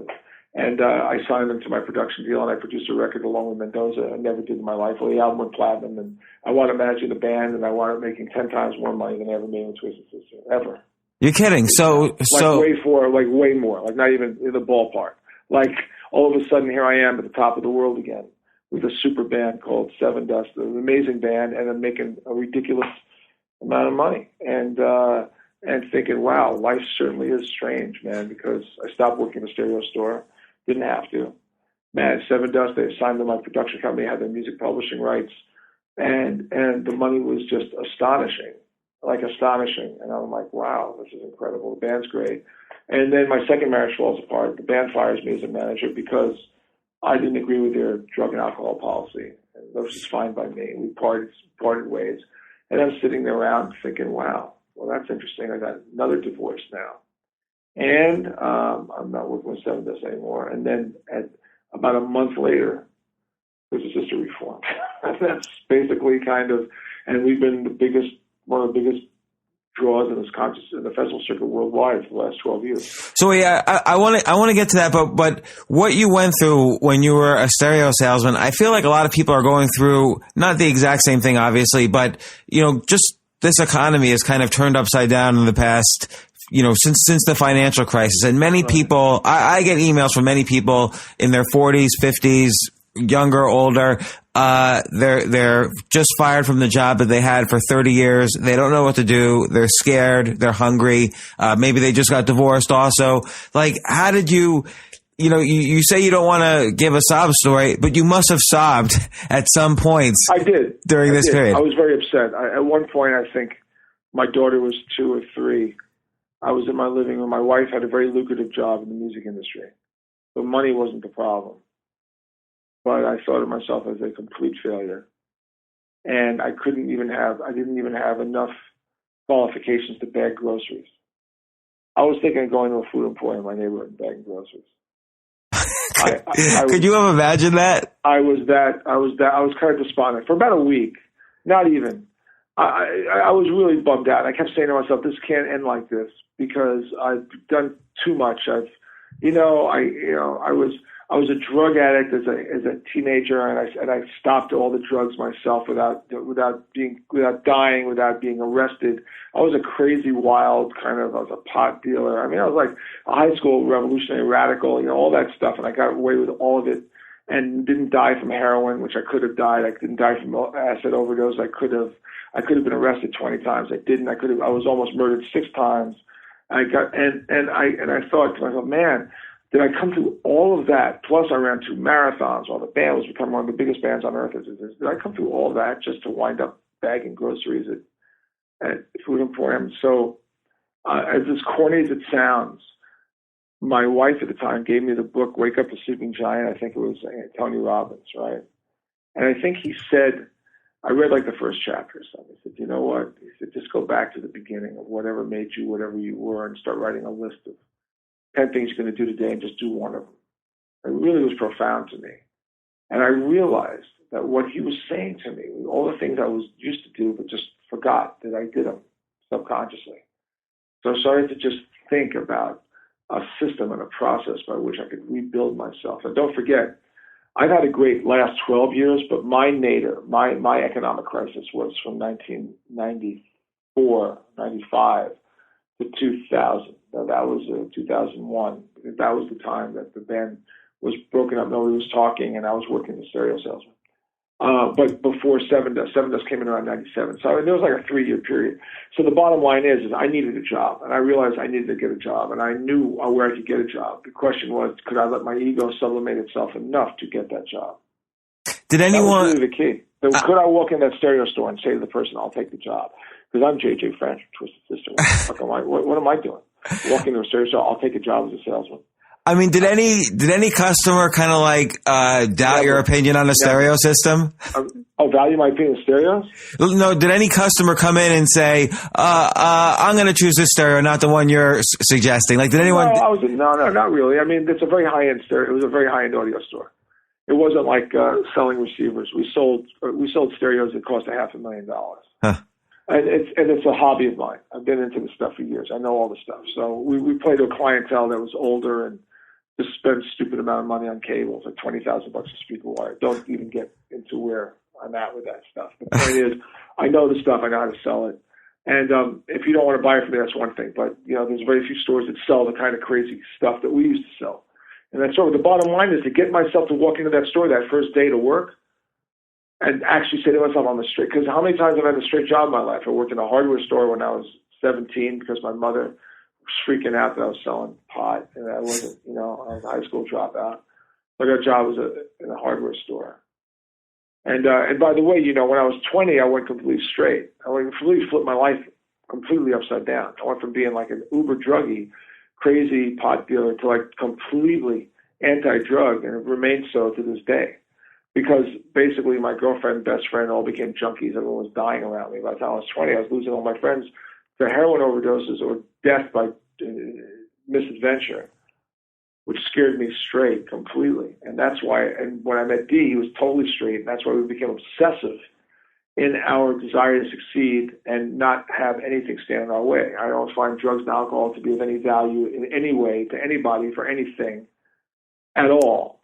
And I signed them to my production deal, and I produced a record along with Mendoza. I never did in my life. Well, the album went platinum, and I wound up managing the band, and I wound up making 10 times more money than I ever made with Twisted Sister, ever. You're kidding. Way more, like not even in the ballpark. Like all of a sudden, here I am at the top of the world again with a super band called Seven Dust, an amazing band, and I'm making a ridiculous amount of money. And thinking, wow, life certainly is strange, man, because I stopped working in a stereo store. Didn't have to. Man, Seven Dust, they assigned to my production company, had their music publishing rights, and the money was just astonishing. And I'm like, wow, this is incredible. The band's great. And then my second marriage falls apart. The band fires me as a manager because I didn't agree with their drug and alcohol policy. And that was just fine by me. We parted ways. And I'm sitting there around thinking, wow, well, that's interesting. I got another divorce now. and I'm not working with Seven Dust anymore. And then about a month later, there's a sister reformed. That's basically and we've been one of the biggest draws in this contest in the festival circuit worldwide for the last 12 years. So yeah, I want to get to that, but what you went through when you were a stereo salesman, I feel like a lot of people are going through not the exact same thing, obviously, but just this economy has kind of turned upside down in the past, since the financial crisis, and many people, I get emails from many people in their 40s, 50s, younger, older. They're just fired from the job that they had for 30 years. They don't know what to do. They're scared. They're hungry. Maybe they just got divorced also. Like, how did you say you don't want to give a sob story, but you must have sobbed at some points. I did. During this period. I was very upset. At one point, I think my daughter was 2 or 3. I was in my living room. My wife had a very lucrative job in the music industry. So money wasn't the problem. But I thought of myself as a complete failure. And I didn't even have enough qualifications to bag groceries. I was thinking of going to a food emporium in my neighborhood and bagging groceries. Could you have imagined that? I was kind of despondent for about a week. Not even. I was really bummed out. I kept saying to myself, this can't end like this because I've done too much. I was a drug addict as a teenager, and I stopped all the drugs myself without dying, without being arrested. I was a crazy, wild I was a pot dealer. I mean, I was like a high school revolutionary radical, all that stuff, and I got away with all of it, and didn't die from heroin, which I could have died. I didn't die from acid overdose. I could have been arrested 20 times. I didn't. I was almost murdered 6 times. I thought to myself, man, did I come through all of that? Plus, I ran 2 marathons while the band was becoming one of the biggest bands on earth. Did I come through all that just to wind up bagging groceries at food emporium? So, as corny as it sounds, my wife at the time gave me the book "Wake Up the Sleeping Giant." I think it was Tony Robbins, right? And I think he said, I read like the first chapter or something. He said, you know what? He said, just go back to the beginning of whatever made you whatever you were and start writing a list of 10 things you're going to do today and just do one of them. It really was profound to me. And I realized that what he was saying to me, all the things I was used to do but just forgot that I did them subconsciously. So I started to just think about a system and a process by which I could rebuild myself. And don't forget, I've had a great last 12 years, but my nadir, my economic crisis was from 1994, 95 to 2000. That was 2001. That was the time that the band was broken up. Nobody was talking, and I was working as a stereo salesman. But before Seven Dust came in around 97. So there was like a 3-year period. So the bottom line is I needed a job, and I realized I needed to get a job, and I knew where I could get a job. The question was, could I let my ego sublimate itself enough to get that job? Did anyone? That was really the key. Could I walk in that stereo store and say to the person, "I'll take the job"? Because I'm JJ Franch, Twisted Sister. What am I doing? Walk into a stereo store, I'll take a job as a salesman. I mean, did any customer kind of doubt your opinion on the stereo system? Value my opinion of stereos? No, did any customer come in and say, I'm going to choose this stereo, not the one you're suggesting? Like, did anyone? No, not really. I mean, it's a very high-end stereo. It was a very high-end audio store. It wasn't like selling receivers. We sold stereos that cost $500,000. Huh. And it's a hobby of mine. I've been into this stuff for years. I know all the stuff. So we played to a clientele that was older and just spent a stupid amount of money on cables, like $20,000 a speaker wire. Don't even get into where I'm at with that stuff. The point is, I know the stuff. I know how to sell it. And if you don't want to buy it from me, that's one thing. But there's very few stores that sell the kind of crazy stuff that we used to sell. And that's sort of the bottom line is to get myself to walk into that store that first day to work and actually say to myself, I'm a straight. Because how many times have I had a straight job in my life? I worked in a hardware store when I was 17 because my mother was freaking out that I was selling pot, and I wasn't. I was a high school dropout. So I got a job in a hardware store. And by the way, when I was 20, I went completely straight. I completely flipped my life completely upside down. I went from being like an uber druggy, crazy pot dealer to like completely anti-drug, and it remains so to this day. Because basically my girlfriend and best friend all became junkies. Everyone was dying around me. By the time I was 20, I was losing all my friends to heroin overdoses or death by misadventure, which scared me straight completely. And that's why, and when I met Dee, he was totally straight, and that's why we became obsessive in our desire to succeed and not have anything stand in our way. I don't find drugs and alcohol to be of any value in any way to anybody for anything at all.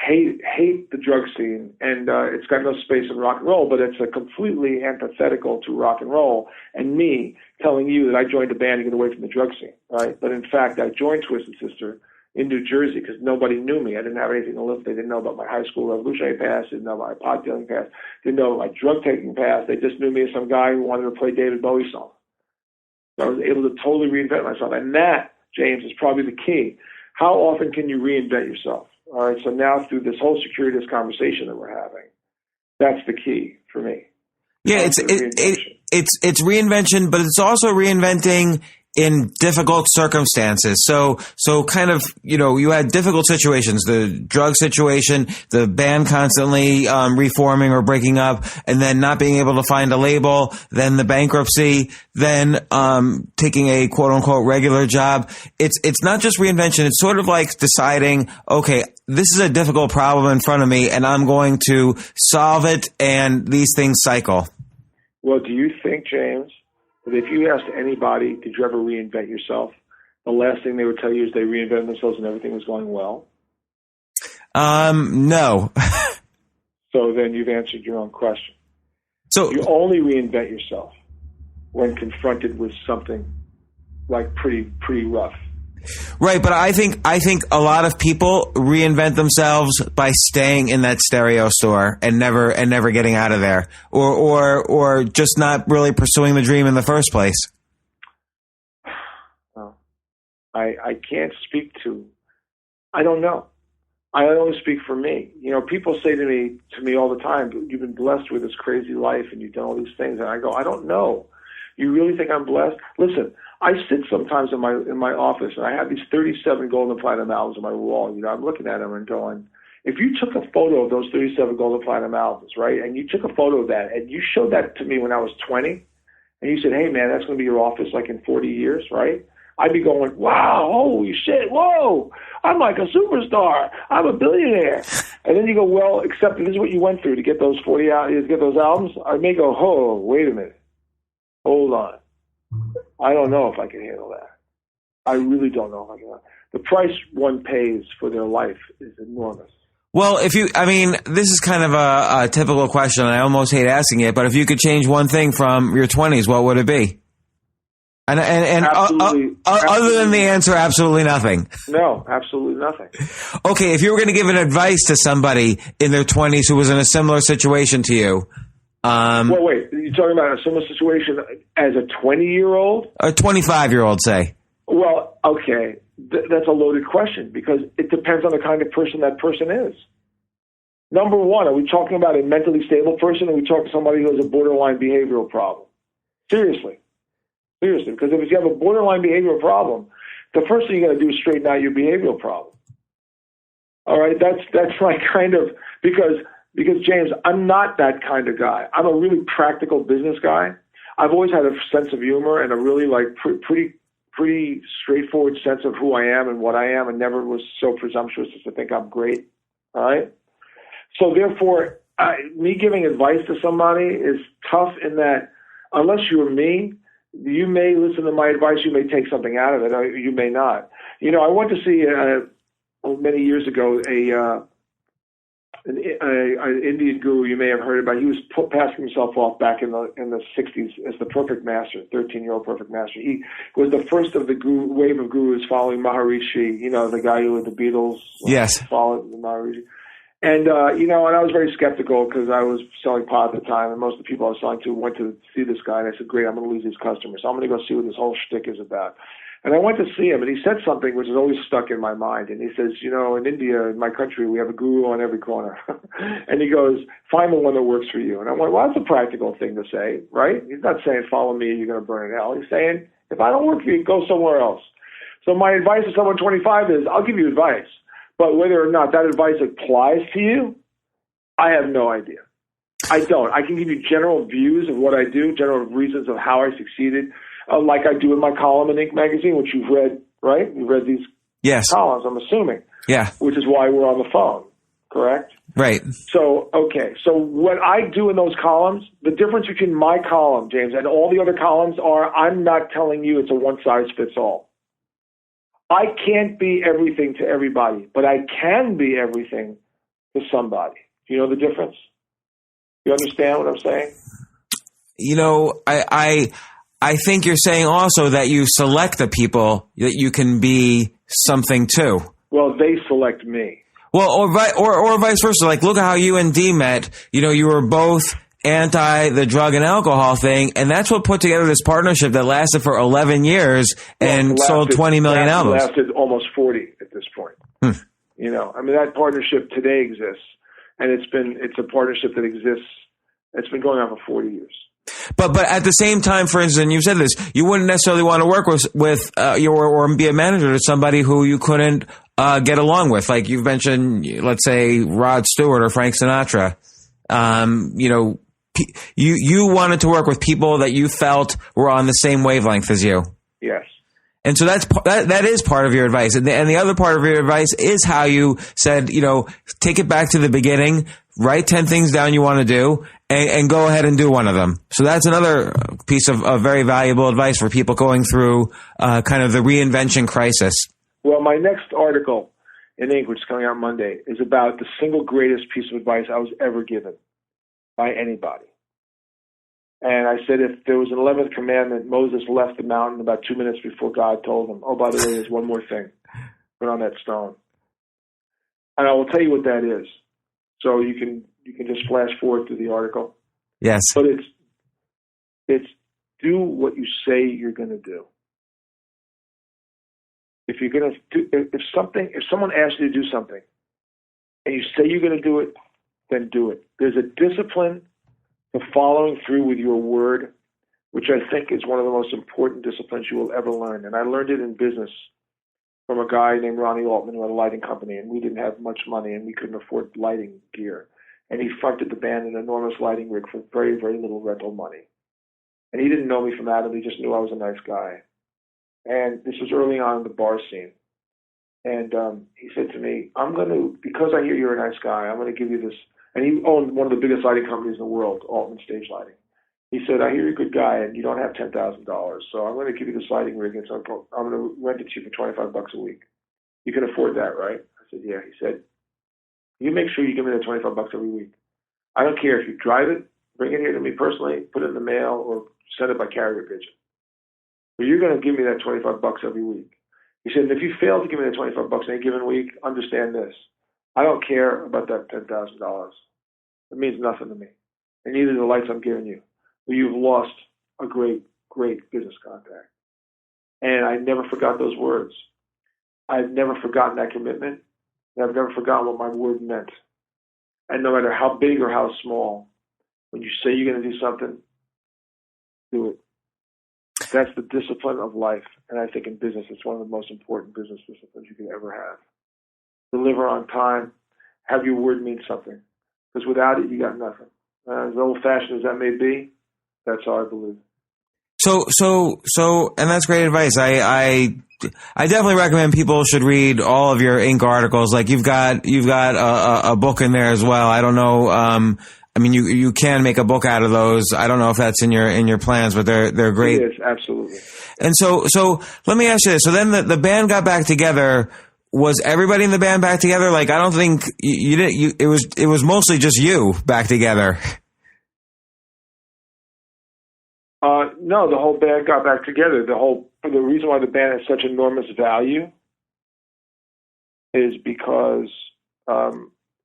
Hate the drug scene, and it's got no space in rock and roll, but it's a completely antithetical to rock and roll and me telling you that I joined a band to get away from the drug scene, right? But in fact, I joined Twisted Sister in New Jersey because nobody knew me. I didn't have anything to lift. They didn't know about my high school revolutionary past, didn't know about my pot dealing past, didn't know about my drug taking past. They just knew me as some guy who wanted to play David Bowie songs. So I was able to totally reinvent myself. And that, James, is probably the key. How often can you reinvent yourself? All right, so now through this whole circuitous conversation that we're having, that's the key for me. Yeah, it's reinvention, but it's also reinventing in difficult circumstances. So kind of, you had difficult situations, the drug situation, the band constantly reforming or breaking up, and then not being able to find a label, then the bankruptcy, then taking a quote unquote regular job. It's not just reinvention. It's sort of like deciding, okay, this is a difficult problem in front of me and I'm going to solve it, and these things cycle. Well, do you think, James, that if you asked anybody, did you ever reinvent yourself, the last thing they would tell you is they reinvented themselves and everything was going well? No. So then you've answered your own question. So you only reinvent yourself when confronted with something like pretty rough. Right, but I think a lot of people reinvent themselves by staying in that stereo store and never getting out of there, or just not really pursuing the dream in the first place. Well, I can't speak to. I don't know. I only speak for me. People say to me all the time, "You've been blessed with this crazy life, and you've done all these things." And I go, "I don't know. You really think I'm blessed?" Listen. I sit sometimes in my office and I have these 37 gold and platinum albums on my wall. I'm looking at them and going, if you took a photo of those 37 gold and platinum albums, right, and you took a photo of that and you showed that to me when I was 20, and you said, hey man, that's going to be your office like in 40 years, right? I'd be going, wow, holy shit, whoa, I'm like a superstar, I'm a billionaire. And then you go, well, except this is what you went through to get those to get those albums. I may go, oh, wait a minute, hold on. I don't know if I can handle that. I really don't know if I can handle that. The price one pays for their life is enormous. Well, this is kind of a typical question, and I almost hate asking it, but if you could change one thing from your 20s, what would it be? And absolutely, other than the answer, absolutely nothing. No, absolutely nothing. Okay, if you were going to give an advice to somebody in their 20s who was in a similar situation to you, well, wait, you're talking about a similar situation as a 20-year-old? A 25-year-old, say. Well, okay, that's a loaded question because it depends on the kind of person that person is. Number one, are we talking about a mentally stable person, or are we talking somebody who has a borderline behavioral problem? Seriously, because if you have a borderline behavioral problem, the first thing you got to do is straighten out your behavioral problem. All right, that's my kind of, because James, I'm not that kind of guy. I'm a really practical business guy. I've always had a sense of humor and a really pretty straightforward sense of who I am and what I am, and never was so presumptuous as to think I'm great. All right. So therefore, me giving advice to somebody is tough in that unless you're me, you may listen to my advice, you may take something out of it, or you may not. I went to see many years ago an Indian guru you may have heard about. He was passing himself off back in the 60s as the perfect master, 13-year-old perfect master. He was the first of the wave of gurus following Maharishi, the guy who with the Beatles. Yes. Followed Maharishi. And, and I was very skeptical because I was selling pot at the time, and most of the people I was selling to went to see this guy, and I said, great, I'm going to lose these customers. So I'm going to go see what this whole shtick is about. And I went to see him, and he said something which has always stuck in my mind. And he says, in India, in my country, we have a guru on every corner. And he goes, find the one that works for you. And I went, well, that's a practical thing to say, right? He's not saying, follow me, you're going to burn in hell. He's saying, if I don't work for you, go somewhere else. So my advice to someone 25 is, I'll give you advice. But whether or not that advice applies to you, I have no idea. I don't. I can give you general views of what I do, general reasons of how I succeeded, like I do in my column in Inc. magazine, which you've read right? You read these Yes. columns, I'm assuming. Yeah. Which is why we're on the phone, correct? Right. So, okay. So what I do in those columns, the difference between my column, James, and all the other columns are I'm not telling you it's a one-size-fits-all. I can't be everything to everybody, but I can be everything to somebody. Do you know the difference? You understand what I'm saying? You know, I think you're saying also that you select the people that you can be something to. Well, they select me. Well, or vice versa. Like, look at how you and Dee met. You know, you were both anti the drug and alcohol thing, and that's what put together this partnership that lasted for 11 years and sold 20 million albums. Lasted almost 40 at this point. You know, I mean, that partnership today exists, and it's a partnership that exists. It's been going on for 40 years. But at the same time, for instance, and you've said this, you wouldn't necessarily want to work with or be a manager to somebody who you couldn't get along with. Like you've mentioned, let's say Rod Stewart or Frank Sinatra. You know, you wanted to work with people that you felt were on the same wavelength as you. Yes. And so that is part of your advice. And the other part of your advice is how you said, you know, take it back to the beginning, write 10 things down you want to do, and go ahead and do one of them. So that's another piece of very valuable advice for people going through kind of the reinvention crisis. Well, my next article in ink, which is coming out Monday, is about the single greatest piece of advice I was ever given by anybody. And I said if there was an 11th commandment, Moses left the mountain about 2 minutes before God told him, oh, by the way, there's one more thing. Put on that stone. And I will tell you what that is. So you can just flash forward to the article. Yes. But it's do what you say you're going to do. If you're going to do, if someone asks you to do something and you say you're going to do it, then do it. There's a discipline to following through with your word, which I think is one of the most important disciplines you will ever learn. And I learned it in business from a guy named Ronnie Altman who had a lighting company, and we didn't have much money and we couldn't afford lighting gear. And he fronted the band an enormous lighting rig for very, very little rental money. And he didn't know me from Adam. He just knew I was a nice guy. And this was early on in the bar scene. And he said to me, because I hear you're a nice guy, I'm going to give you this. And he owned one of the biggest lighting companies in the world, Altman Stage Lighting. He said, I hear you're a good guy and you don't have $10,000, so I'm going to give you this lighting rig and so I'm going to rent it to you for $25 a week. You can afford that, right? I said, yeah. He said, you make sure you give me that $25 every week. I don't care if you drive it, bring it here to me personally, put it in the mail, or send it by carrier pigeon. But you're going to give me that $25 every week. He said, and if you fail to give me that $25 any given week, understand this. I don't care about that $10,000. It means nothing to me. And neither do the lights I'm giving you. But you've lost a great, great business contact. And I never forgot those words. I've never forgotten that commitment. And I've never forgotten what my word meant. And no matter how big or how small, when you say you're going to do something, do it. That's the discipline of life. And I think in business, it's one of the most important business disciplines you could ever have. Deliver on time. Have your word mean something. Because without it, you got nothing. As old-fashioned as that may be, that's how I believe. So, and that's great advice. I definitely recommend people should read all of your Inc. articles. Like you've got a book in there as well. I don't know. I mean, you can make a book out of those. I don't know if that's in your plans, but they're great. It is, absolutely. And so let me ask you this. So then the band got back together. Was everybody in the band back together? Like, I don't think you didn't. It was mostly just you back together. No, the whole band got back together. The reason why the band has such enormous value is because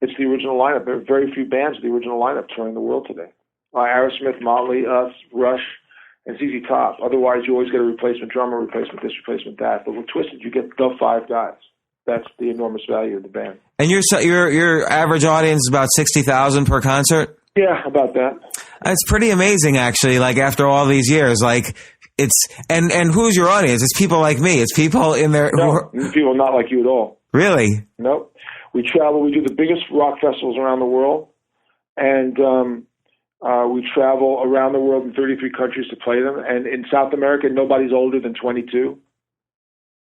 it's the original lineup. There are very few bands with the original lineup touring the world today. Aerosmith, Motley, us, Rush, and ZZ Top. Otherwise, you always get a replacement drummer, replacement this, replacement that. But with Twisted, you get the five guys. That's the enormous value of the band. And your average audience is about 60,000 per concert? Yeah, about that. That's pretty amazing, actually. Like after all these years, like it's and who's your audience? It's people like me. It's people in there. No, people not like you at all. Really? Nope. We travel. We do the biggest rock festivals around the world, and we travel around the world in 33 countries to play them. And in South America, nobody's older than 22.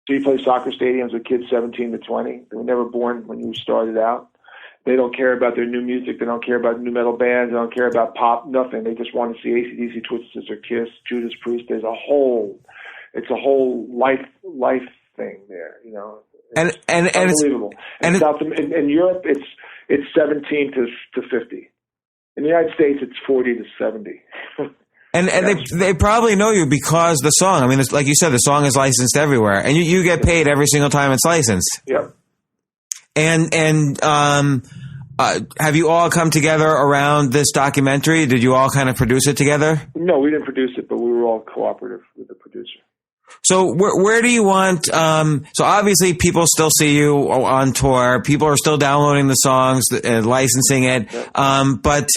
So you play soccer stadiums with kids 17 to 20. They were never born when you started out. They don't care about their new music. They don't care about new metal bands. They don't care about pop, nothing. They just want to see AC/DC, Twisted Sister, Kiss, Judas Priest. It's a whole life thing there, you know. And unbelievable. And in Europe, it's 17 to 50. In the United States, it's 40 to 70. And they probably know you because the song. I mean, like you said, the song is licensed everywhere, and you get paid every single time it's licensed. Yep. And have you all come together around this documentary? Did you all kind of produce it together? No, we didn't produce it, but we were all cooperative with the producer. So where do you want? So obviously, people still see you on tour. People are still downloading the songs and licensing it. Yep. But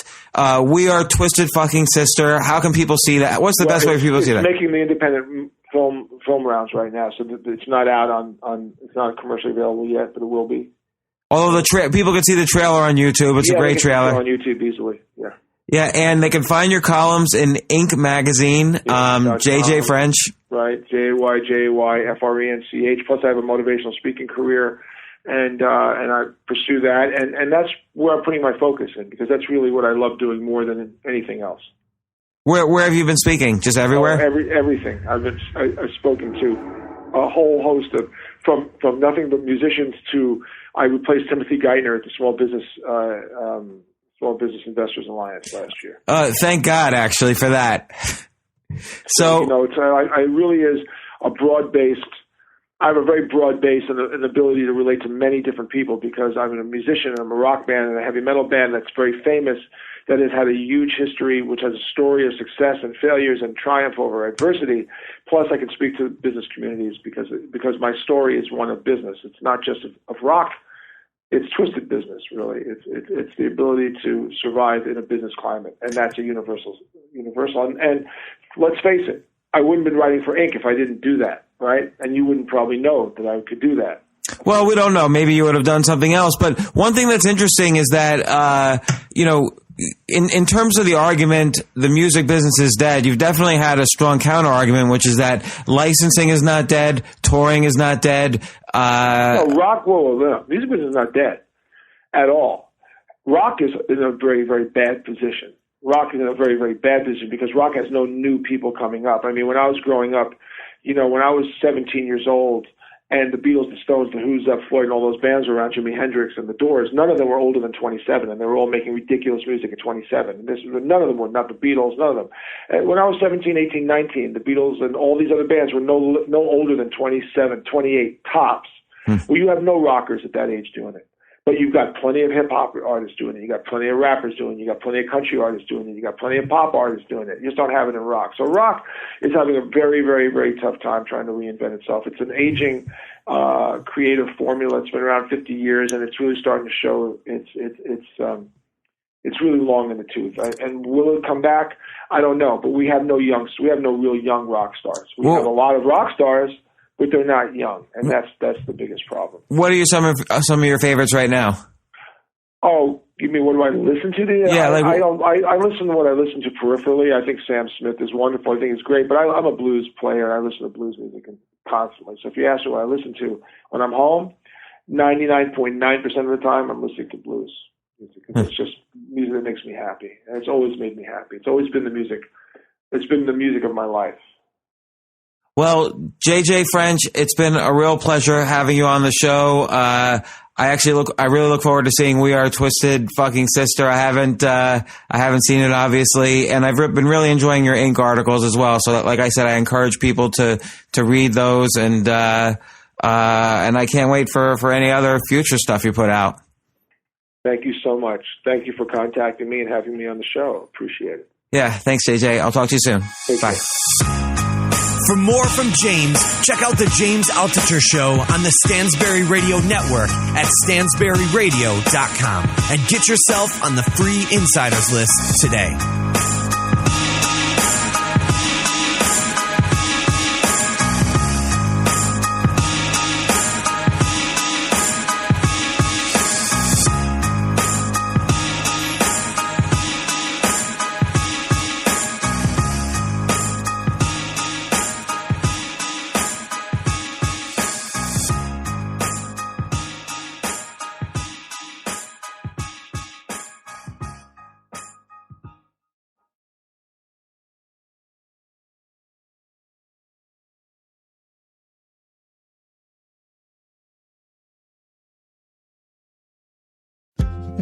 we are Twisted Fucking Sister. How can people see that? What's the best way for people to see that? It's making the independent film rounds right now, so it's not out on. It's not commercially available yet, but it will be. Although people can see the trailer on YouTube. It's a great trailer. On YouTube easily. Yeah. Yeah, and they can find your columns in Inc. magazine. JJ Franch. Right, JayFrench. Plus, I have a motivational speaking career, and I pursue that, and that's where I'm putting my focus in, because that's really what I love doing more than anything else. Where have you been speaking? Just everywhere? Everything. I've spoken to a whole host of from nothing but musicians to I replaced Timothy Geithner at the Small Business Investors Alliance last year. Thank God, actually, for that. So you know, it really is a broad-based. I have a very broad base and an ability to relate to many different people, because I'm a musician and I'm a rock band and a heavy metal band that's very famous, that has had a huge history, which has a story of success and failures and triumph over adversity. Plus, I can speak to business communities because my story is one of business. It's not just of rock. It's twisted business, really. It's the ability to survive in a business climate, and that's a universal. And let's face it, I wouldn't have been writing for Inc. if I didn't do that, right? And you wouldn't probably know that I could do that. Well, we don't know. Maybe you would have done something else. But one thing that's interesting is that, in terms of the argument, the music business is dead, you've definitely had a strong counter argument, which is that licensing is not dead, touring is not dead. No, music business is not dead at all. Rock is in a very, very bad position. Rock is in a very, very bad position because rock has no new people coming up. I mean, when I was growing up, when I was 17 years old, and the Beatles, the Stones, the Who's, Floyd, and all those bands around, Jimi Hendrix and the Doors, none of them were older than 27, and they were all making ridiculous music at 27. And none of them were, not the Beatles, none of them. And when I was 17, 18, 19, the Beatles and all these other bands were no older than 27, 28 tops. Well, you have no rockers at that age doing it. But you've got plenty of hip-hop artists doing it. You got plenty of rappers doing it. You got plenty of country artists doing it. You got plenty of pop artists doing it. You just don't have it in rock. So rock is having a very, very, very tough time trying to reinvent itself. It's an aging creative formula. It's been around 50 years, and it's really starting to show it's really long in the tooth. And will it come back? I don't know. But we have no real young rock stars. We have a lot of rock stars, but they're not young, and that's the biggest problem. What are some of your favorites right now? Oh, you mean what do I listen to? I listen to what I listen to peripherally. I think Sam Smith is wonderful. I think it's great, but I'm a blues player. I listen to blues music constantly. So if you ask me what I listen to when I'm home, 99.9% of the time I'm listening to blues music. It's just music that makes me happy, and it's always made me happy. It's always been the music. It's been the music of my life. Well, JJ Franch, it's been a real pleasure having you on the show. I really look forward to seeing We Are Twisted Fucking Sister. I haven't seen it, obviously, and I've been really enjoying your Inc. articles as well. So, like I said, I encourage people to read those, and I can't wait for any other future stuff you put out. Thank you so much. Thank you for contacting me and having me on the show. Appreciate it. Yeah, thanks, JJ. I'll talk to you soon. Bye. For more from James, check out the James Altucher Show on the Stansberry Radio Network at stansberryradio.com and get yourself on the free insiders list today.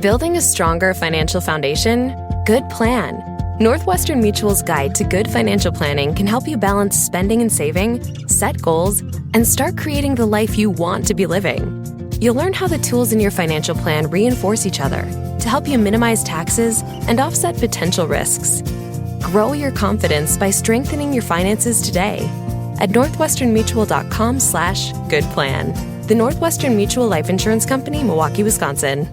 Building a stronger financial foundation? Good plan. Northwestern Mutual's Guide to Good Financial Planning can help you balance spending and saving, set goals, and start creating the life you want to be living. You'll learn how the tools in your financial plan reinforce each other to help you minimize taxes and offset potential risks. Grow your confidence by strengthening your finances today at northwesternmutual.com/goodplan. The Northwestern Mutual Life Insurance Company, Milwaukee, Wisconsin.